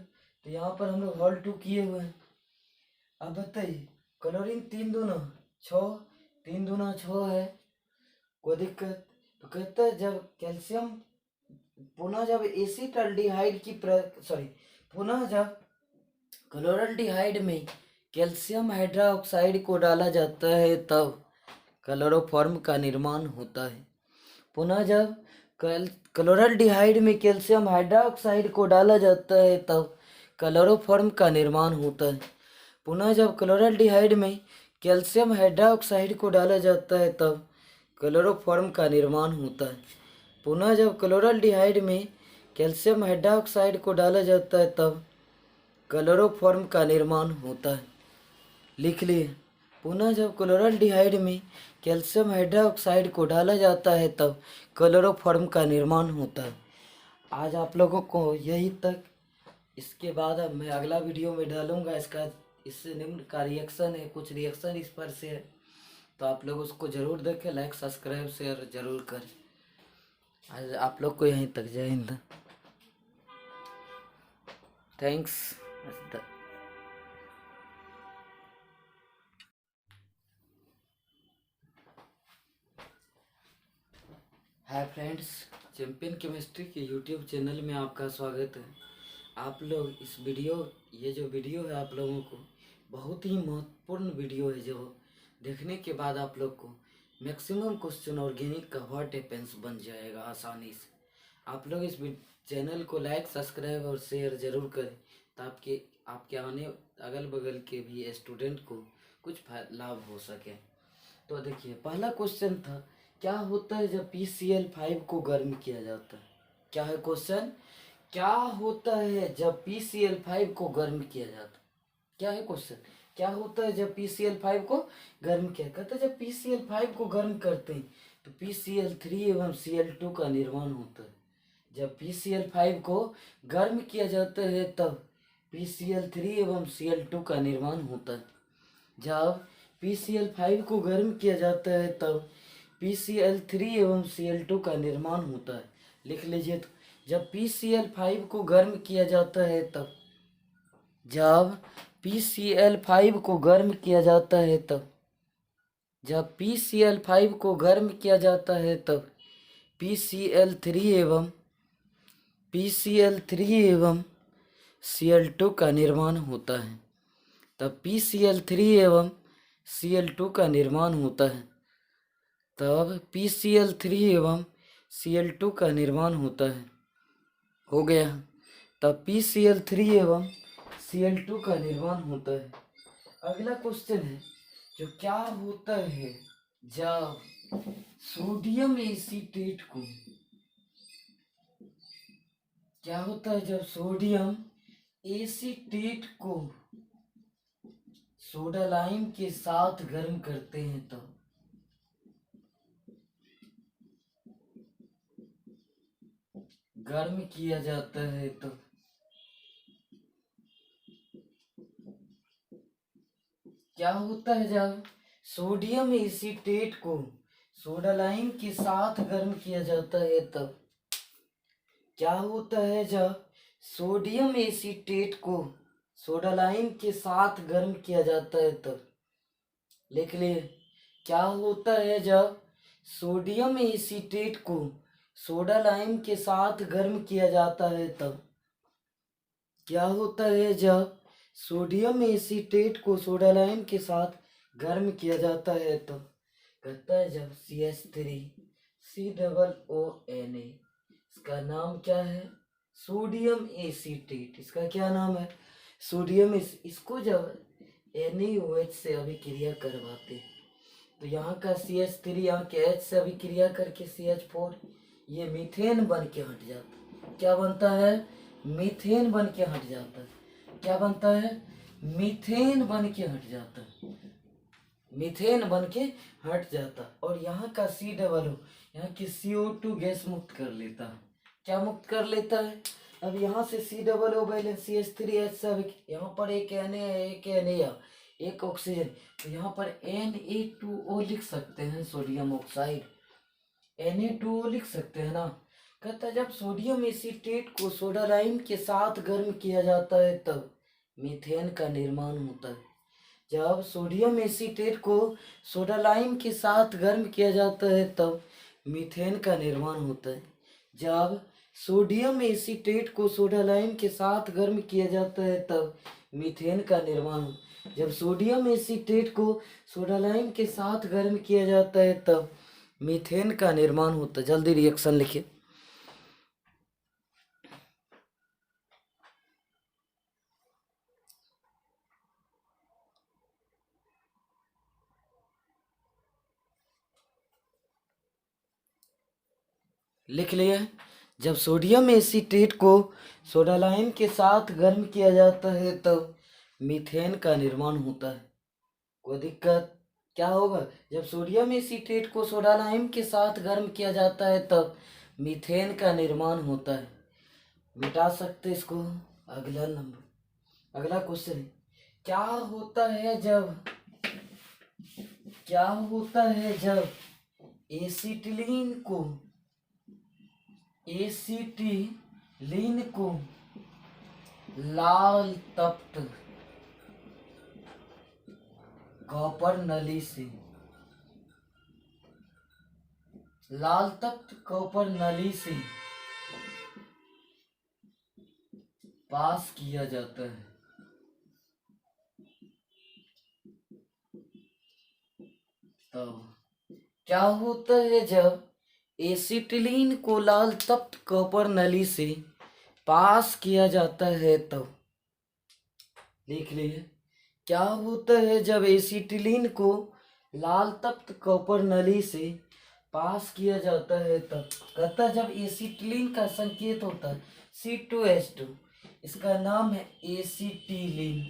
तो यहाँ पर हम लोग होल 2 किए हुए हैं। अब बताइए क्लोरीन 3 दूना 6 3 दूना 6 है कोई दिक्कत। तो कहता है जब कैल्शियम पुनः जब एसिटल्डिहाइड की पुनः जब क्लोरल्डिहाइड में कैल्शियम हाइड्रोक्साइड को डाला जाता है तब क्लोरोफॉर्म का निर्माण होता है। पुनः जब क्लोरल्डिहाइड में कैल्शियम हाइड्रोक्साइड को डाला जाता है तब क्लोरोफॉर्म का निर्माण होता है। पुनः जब क्लोरल्डिहाइड में कैल्शियम हाइड्रोक्साइड को डाला जाता है तब क्लोरोफॉर्म का निर्माण होता है। पुनः जब क्लोरल्डिहाइड में कैल्शियम हाइड्रोक्साइड को डाला जाता है तब क्लोरोफॉर्म का निर्माण होता है। लिख लिए। पुनः जब क्लोरल्डिहाइड में कैल्शियम हाइड्रोक्साइड को डाला जाता है तब क्लोरोफॉर्म का निर्माण होता है। आज आप लोगों को यही तक, इसके बाद अब मैं अगला वीडियो में डालूंगा इसका इससे निम्न का रिएक्शन है, कुछ रिएक्शन इस पर से है तो आप लोग उसको ज़रूर देखें, लाइक सब्सक्राइब शेयर ज़रूर करें। आज आप लोग को यहीं तक, जय Hind, thanks. Hi friends, champion chemistry के यूट्यूब चैनल में आपका स्वागत है। आप लोग इस ये जो वीडियो है आप लोगों को बहुत ही महत्वपूर्ण वीडियो है जो देखने के बाद आप लोग को मैक्सिमम क्वेश्चन ऑर्गेनिक का व्हाट हैपेंस बन जाएगा आसानी से। आप लोग इस चैनल को लाइक सब्सक्राइब और शेयर ज़रूर करें ताकि आपके आने अगल बगल के भी स्टूडेंट को कुछ लाभ हो सके। तो देखिए पहला क्वेश्चन था, क्या होता है जब PCl5 को गर्म किया जाता है? क्या है क्वेश्चन, क्या होता है जब PCl5 को गर्म किया जाता है? क्या है क्वेश्चन, क्या होता है जब PCl5 को गर्म किया कहता है जब PCl5 को गर्म करते हैं तो PCl3 एवं Cl2 का निर्माण होता है। जब PCl5 को गर्म किया जाता है तब PCl3 एवं Cl2 का निर्माण होता है। जब PCl5 को गर्म किया जाता है तब PCl3 एवं Cl2 का निर्माण होता है। लिख लीजिए तो, जब PCl5 को गर्म किया जाता है तब, जब PCl5 को गर्म किया जाता है तब, जब PCl5 को गर्म किया जाता है तब PCl3 एवं Cl2 का निर्माण होता है। तब PCl3 एवं Cl2 का निर्माण होता है। तब PCl3 एवं Cl2 का निर्माण होता है। हो गया। तब PCl3 एवं Cl2 का निर्माण होता है। अगला क्वेश्चन है, जो क्या होता है जब सोडियम एसीटेट को, क्या होता है जब सोडियम एसीटेट को सोडा लाइम के साथ गर्म करते हैं तब, गर्म किया जाता है तो क्या होता है जब सोडियम एसीटेट को सोडा लाइम के साथ गर्म किया जाता है तब, क्या होता है जब सोडियम एसीटेट को सोडा लाइम के साथ गर्म किया जाता है तब, लिख लिए, क्या होता है जब सोडियम एसीटेट को सोडा लाइम के साथ गर्म किया जाता है तब, क्या होता है जब सोडियम एसीटेट को सोडा लाइम के साथ गर्म किया जाता है तब, कहता है जब CH3COONA, इसका नाम क्या है, सोडियम एसीटेट, इसका क्या नाम है, सोडियम इसको जब NaOH से अभिक्रिया करवाते हैं तो यहाँ का CH3 यहाँ के H से अभिक्रिया करके CH4, ये मीथेन बन के हट जाता है। क्या बनता है, मीथेन बन के हट जाता है। क्या बनता है, मीथेन बन के हट जाता है, मीथेन बन के हट जाता। और यहाँ का C+O यहाँ की CO2 गैस मुक्त कर लेता है। क्या मुक्त कर लेता है, अब यहाँ से C+O बैलेंस CH3H सब, यहाँ पर एक Na है, एक Na, एक ऑक्सीजन, तो यहाँ पर Na2O लिख सकते हैं, सोडियम ऑक्साइड, Na2O लिख सकते हैं ना। कहता है जब सोडियम एसीटेट को सोडा लाइम के साथ गर्म किया जाता है तब मीथेन का निर्माण होता है। जब सोडियम एसीटेट को सोडा लाइम के साथ गर्म किया जाता है तब मीथेन का निर्माण होता है। जब सोडियम एसीटेट को सोडा लाइम के साथ गर्म किया जाता है तब मीथेन का निर्माण, जब सोडियम एसीटेट को सोडा लाइम के साथ गर्म किया जाता है तब मीथेन का निर्माण होता है। जल्दी रिएक्शन लिखिए। लिख लिए, जब सोडियम एसीटेट को सोडा लाइम के साथ गर्म किया जाता है तब मीथेन का निर्माण होता है। कोई दिक्कत, क्या होगा, जब सोडियम एसीटेट को सोडा लाइम के साथ गर्म किया जाता है तब मीथेन का निर्माण होता है। मिटा सकते इसको। अगला नंबर, अगला क्वेश्चन है, क्या होता है जब, क्या होता है जब एसिटिलीन को, एसिटिलीन को लाल तप्त कॉपर नली से, लाल तप्त कॉपर नली से पास किया जाता है, तब क्या होता है जब एसिटिलीन को लाल तप्त कॉपर नली से पास किया जाता है तब, लिख लिए, क्या होता है जब एसिटिलीन को लाल तप्त कॉपर नली से पास किया जाता है तब, कहता है जब एसिटिलीन का संकेत होता है C2H2, इसका नाम है एसिटिलीन।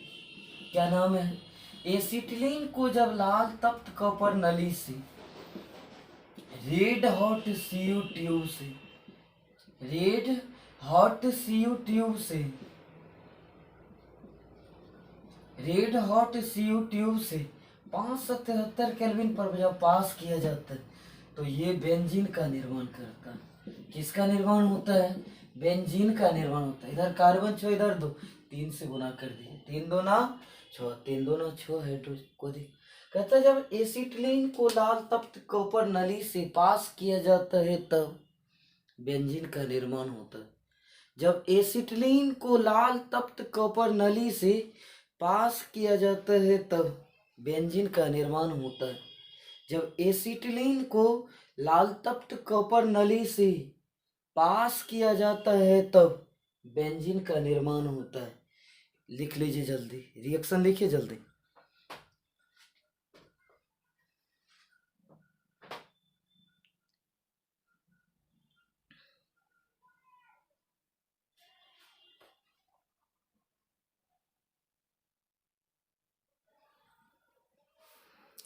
क्या नाम है, एसिटिलीन को जब लाल तप्त कॉपर नली से रेड हॉट CU ट्यूब से, रेड हॉट CU ट्यूब से रेड हॉट सीयू ट्यूब से 573 केल्विन पर जब पास किया जाता है तो ये बेंजीन का निर्माण करता है। किसका निर्माण होता है? बेंजीन का निर्माण होता है। इधर कार्बन 6, इधर 2, 3 से गुना कर दिए, 3 दूना 6, 3 दूना 6 हाइड्रोजन को दे। कहता है जब एसिटिलीन को लाल तप्त कॉपर नली से पास किया जाता है तब बेंजीन का निर्माण होता है। जब एसिटिलीन को लाल तप्त कॉपर नली से पास किया जाता है तब बेंजीन का निर्माण होता है। जब एसिटिलीन को लाल तप्त कॉपर नली से पास किया जाता है तब बेंजीन का निर्माण होता है। लिख लीजिए जल्दी, रिएक्शन लिखिए जल्दी।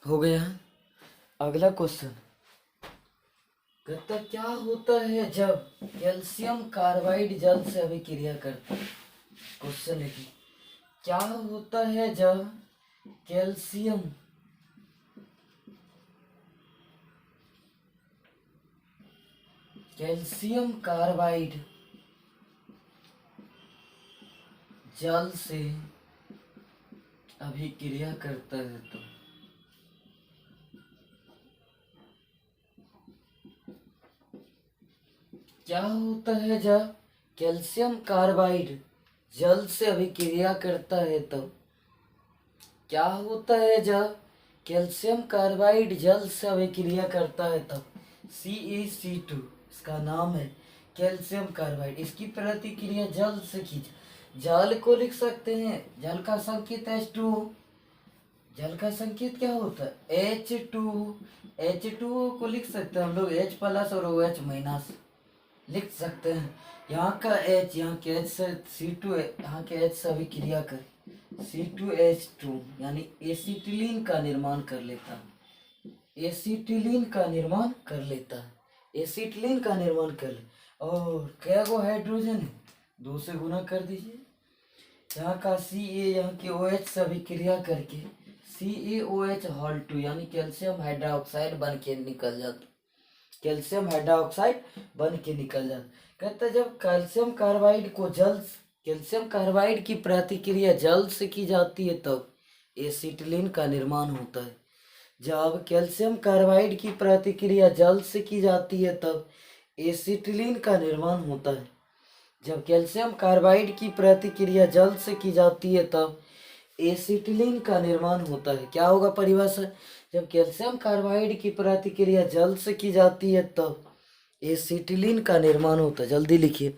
हो गया। अगला क्वेश्चन कहता क्या होता है जब कैल्शियम कार्बाइड जल से अभिक्रिया करता है। क्वेश्चन लिखिए, क्या होता है जब कैल्शियम कार्बाइड जल से अभिक्रिया करता है तो क्या होता है जब कैल्शियम कार्बाइड जल से अभिक्रिया करता है तब क्या होता है जब कैल्शियम कार्बाइड जल से अभिक्रिया करता है तब CaC2 इसका नाम है कैल्शियम कार्बाइड। इसकी प्रतिक्रिया जल से की जल को लिख सकते हैं, जल का संकेत H2। जल का संकेत क्या होता है? H2 को लिख सकते हैं हम लोग H प्लस और OH माइनस लिख सकते हैं। यहाँ का H, यहाँ के H से C2, यहाँ के H से अभिक्रिया कर C2H2 यानी एसिटिलीन का निर्माण कर लेता है। एसिटिलीन का निर्माण कर लेता है। एसिटिलीन का निर्माण कर ले। और क्या गो हाइड्रोजन है? 2 से गुना कर दीजिए। यहाँ का Ca यहाँ के OH से अभिक्रिया करके CaOH2 यानी कैल्शियम हाइड्रोक्साइड बन के निकल जाता। कैल्शियम हाइड्रोक्साइड बन के निकल जाता। कहता है जब कैल्शियम कार्बाइड को कैल्शियम कार्बाइड की प्रतिक्रिया जल से की जाती है तब एसिटिलीन का निर्माण होता है। जब कैल्शियम कार्बाइड की प्रतिक्रिया जल से की जाती है तब एसिटिलीन का निर्माण होता है। जब कैल्शियम कार्बाइड की प्रतिक्रिया जल से की जाती है तब एसिटिलीन का निर्माण होता है। क्या होगा परिभाषा? जब कैल्शियम कार्बाइड की प्रतिक्रिया जल से की जाती है तब एसिटिलीन का निर्माण होता है। जल्दी लिखिए।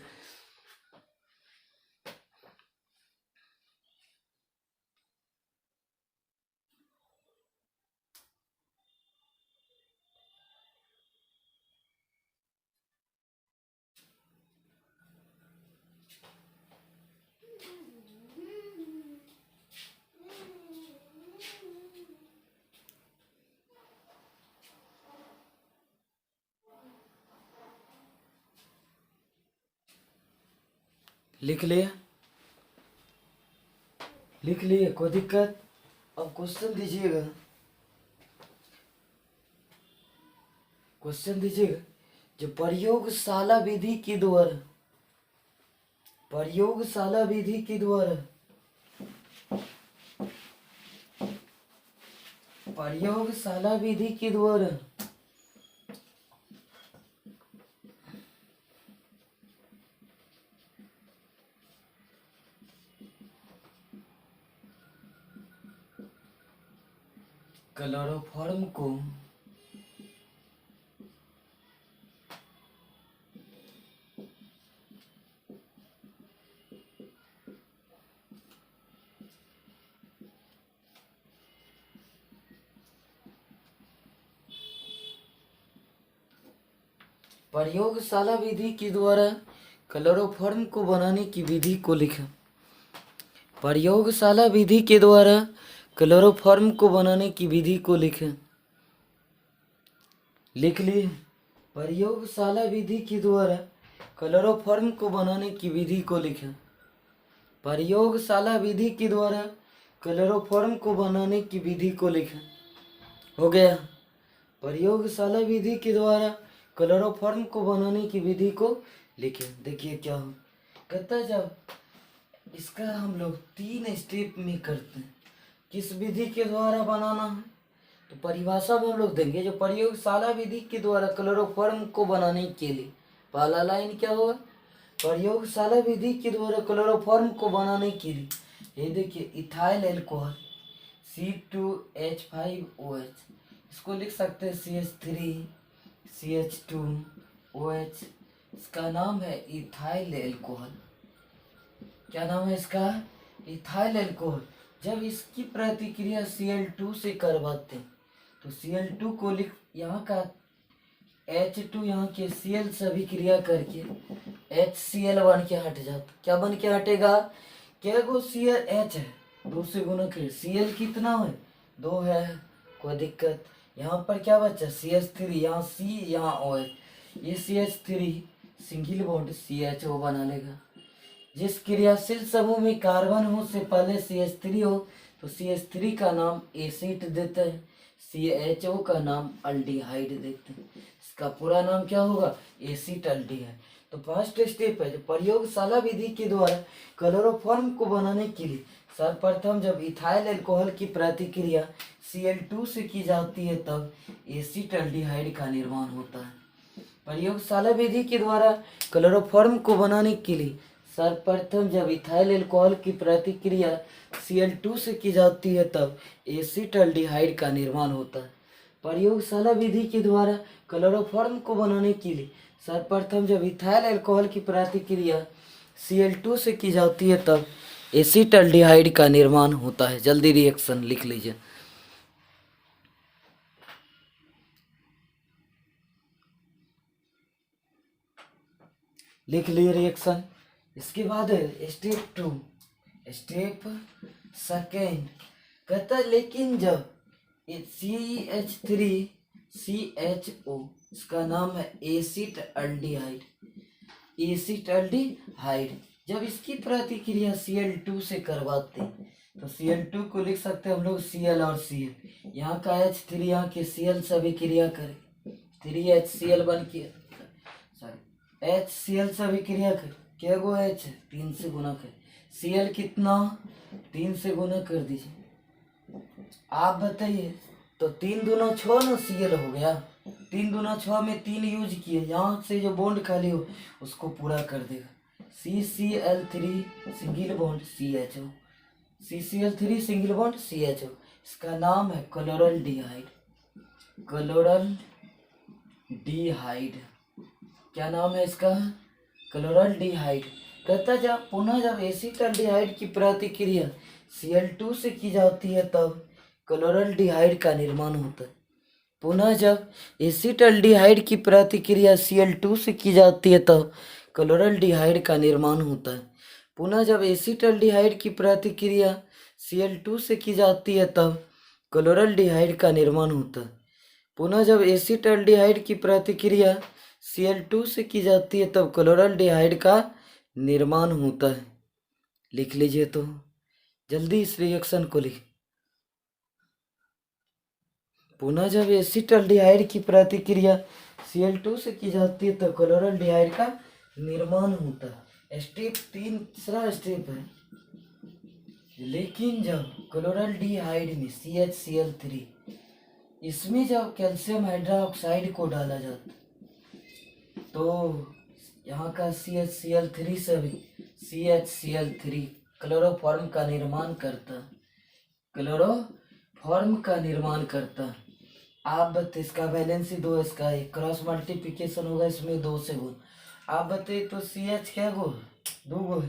लिख लिए? लिख लिए? कोई दिक्कत? अब क्वेश्चन दीजिएगा। क्वेश्चन दीजिएगा जो प्रयोगशाला विधि के द्वारा प्रयोगशाला विधि के द्वारा प्रयोगशाला विधि के द्वारा क्लोरोफॉर्म को प्रयोगशाला विधि के द्वारा क्लोरोफॉर्म को बनाने की विधि को लिखा। प्रयोगशाला विधि के द्वारा क्लोरोफॉर्म को बनाने की विधि को लिखें। लिख लिए? प्रयोगशाला विधि के द्वारा क्लोरोफॉर्म को बनाने की विधि को लिखें। प्रयोगशाला विधि के द्वारा क्लोरोफॉर्म को बनाने की विधि को लिखें। हो गया। प्रयोगशाला विधि के द्वारा क्लोरोफॉर्म को बनाने की विधि को लिखें। देखिए क्या हो, कहता है जब इसका हम लोग 3 स्टेप में करते हैं। किस विधि के द्वारा बनाना है तो परिभाषा में हम लोग देंगे। जो प्रयोगशाला विधि के द्वारा क्लोरोफॉर्म को बनाने के लिए पहला लाइन क्या होगा, प्रयोगशाला विधि के द्वारा क्लोरोफॉर्म को बनाने के लिए ये देखिए इथाइल एल्कोहल C2H5OH, इसको लिख सकते हैं CH3CH2OH। इसका नाम है इथाइल एल्कोहल। क्या नाम है इसका, इथाइल एल्कोहल। जब इसकी प्रतिक्रिया Cl2 से करवाते हैं तो Cl2 को लिख, यहाँ का H2 यहाँ के Cl से अभिक्रिया करके HCl बन के हट जाता। क्या बन के हटेगा, क्या गो CH है, 2 से गुणक है, Cl कितना है 2 है, कोई दिक्कत। यहाँ पर क्या बचा CH3, यहाँ C यहाँ OH, ये CH3 सिंगल बॉन्ड CHO बना लेगा। जिस क्रियाशील समूह में कार्बन हो से पहले CH3 हो तो CH3 का नाम एसिड देते हैं, CHO का नाम अल्डिहाइड देते हैं। इसका पूरा नाम क्या होगा, एसिड अल्डिहाइड। तो फर्स्ट स्टेप है जो प्रयोगशाला विधि के द्वारा क्लोरोफॉर्म को बनाने के लिए सर्वप्रथम जब इथाइल अल्कोहल की प्रतिक्रिया Cl2 से की जाती है तब एसिड अल्डिहाइड का निर्माण होता है। प्रयोगशाला विधि के द्वारा क्लोरोफॉर्म को बनाने के लिए सर्वप्रथम जब इथाइल अल्कोहल की प्रतिक्रिया Cl2 से की जाती है तब एसिड अल्डिहाइड का निर्माण होता है। प्रयोगशाला विधि के द्वारा क्लोरोफॉर्म को बनाने के लिए सर्वप्रथम जब इथाइल अल्कोहल की प्रतिक्रिया Cl2 से की जाती है तब एसिड अल्डिहाइड का निर्माण होता है। जल्दी रिएक्शन लिख लीजिए। लिख लिए रिएक्शन। इसके बाद स्टेप 2, स्टेप सेकेंड कहता है लेकिन जब CH3CHO, इसका नाम है एसिड अल्डिहाइड, एसिड अल्डिहाइड, जब इसकी प्रतिक्रिया Cl2 से करवाते हैं तो Cl2 को लिख सकते हैं हम लोग Cl और Cl, यहाँ का H3 यहाँ के Cl से अभिक्रिया करें 3HCl बन के HCl से अभिक्रिया कर, क्या गो H 3 से गुना कर, Cl कितना 3 से गुना कर दीजिए। आप बताइए तो 3 दूना 6 ना Cl हो गया, 3 दूना 6 में 3 यूज किए, यहाँ से जो बॉन्ड खाली हो उसको पूरा कर देगा। CCl3 single bond CHO, CCl3 single bond CHO, इसका नाम है क्लोरल डिहाइड, क्लोरल डिहाइड। क्या नाम है इसका, क्लोरल डिहाइड। कहता जब पुनः जब एसिड अल्डिहाइड की प्रतिक्रिया Cl2 से की जाती है तब क्लोरल डिहाइड का निर्माण होता है। पुनः जब एसिड अल्डिहाइड की प्रतिक्रिया Cl2 से की जाती है तब क्लोरल डिहाइड का निर्माण होता है। पुनः जब एसिड अल्डिहाइड की प्रतिक्रिया Cl2 से की जाती है तब क्लोरल डिहाइड का निर्माण होता है। पुनः जब एसिड अल्डिहाइड की प्रतिक्रिया Cl2 से की जाती है तब क्लोरल डिहाइड का निर्माण होता है। लिख लीजिए तो जल्दी इस रिएक्शन को लिख। पुनः जब एसिड अल्डिहाइड की प्रतिक्रिया Cl2 से की जाती है तो क्लोरल डिहाइड का निर्माण होता है। स्टेप 3 तीसरा स्टेप है। लेकिन जब क्लोरल डिहाइड में CHCl3, इसमें जब कैल्शियम हाइड्रोक्साइड को डाला जाता तो यहाँ का CHCl3 से भी CHCl3 क्लोरोफॉर्म का निर्माण करता, क्लोरोफॉर्म का निर्माण करता। आप बताइए इसका वैलेंसी 2, इसका 1, क्रॉस मल्टीप्लिकेशन होगा इसमें 2 से गुण। आप बताइए तो CH क्या गो 2 गो,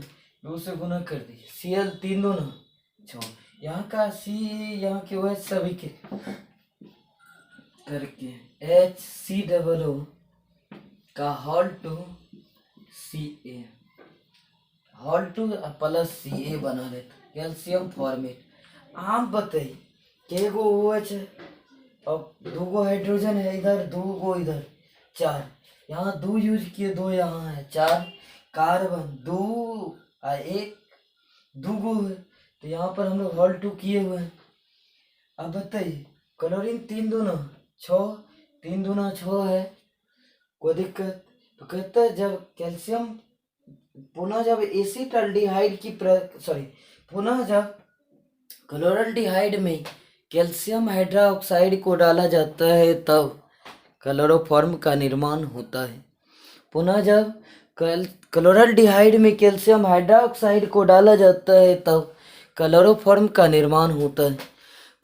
2 से गुना कर दीजिए, Cl 3 2 ना 6, यहाँ का C यहाँ के OH सभी के करके HCOO का whole two Ca, whole two plus Ca बना लेता, कैल्शियम फॉर्मेट। आप बताइए के गो OH है और 2 गो हाइड्रोजन है इधर, 2 गो इधर, 4, यहाँ 2 यूज किए, 2 यहाँ है, 4 कार्बन 2 1 2 गो है तो यहाँ पर हम लोग हॉल 2 किए हुए हैं। अब बताइए क्लोरीन 3 दूना 6, 3 दूना 6 है, कोई दिक्कत? तो कहता है जब कैल्शियम पुनः जब एसिटाल्डिहाइड की पुनः जब क्लोराल्डिहाइड में कैल्शियम हाइड्रोक्साइड को डाला जाता है तब क्लोरोफॉर्म का निर्माण होता है। पुनः जब क्लोराल्डिहाइड में कैल्शियम हाइड्रोक्साइड को डाला जाता है तब क्लोरोफॉर्म का निर्माण होता है।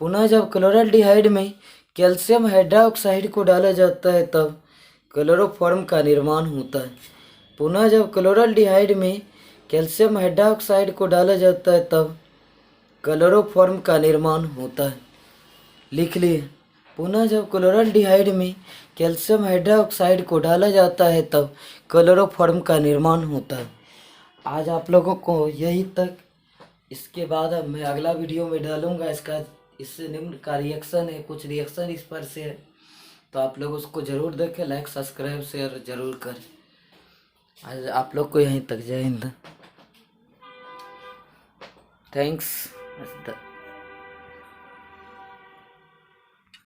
पुनः जब क्लोराल्डिहाइड में कैल्शियम हाइड्रोक्साइड को डाला जाता है तब क्लोरोफॉर्म का निर्माण होता है। पुनः जब क्लोराल्डिहाइड में कैल्शियम हाइड्रोक्साइड को डाला जाता है तब क्लोरोफॉर्म का निर्माण होता है। लिख लिए। पुनः जब क्लोराल्डिहाइड में कैल्शियम हाइड्रोक्साइड को डाला जाता है तब क्लोरोफॉर्म का निर्माण होता है। आज आप लोगों को यही तक। इसके बाद अब मैं अगला वीडियो में डालूंगा इसका, इससे निम्न का रिएक्शन है, कुछ रिएक्शन इस पर से है, तो आप लोग उसको ज़रूर देखें, लाइक सब्सक्राइब शेयर ज़रूर करें। आज आप लोग को यहीं तक, जय हिंद, थैंक्स।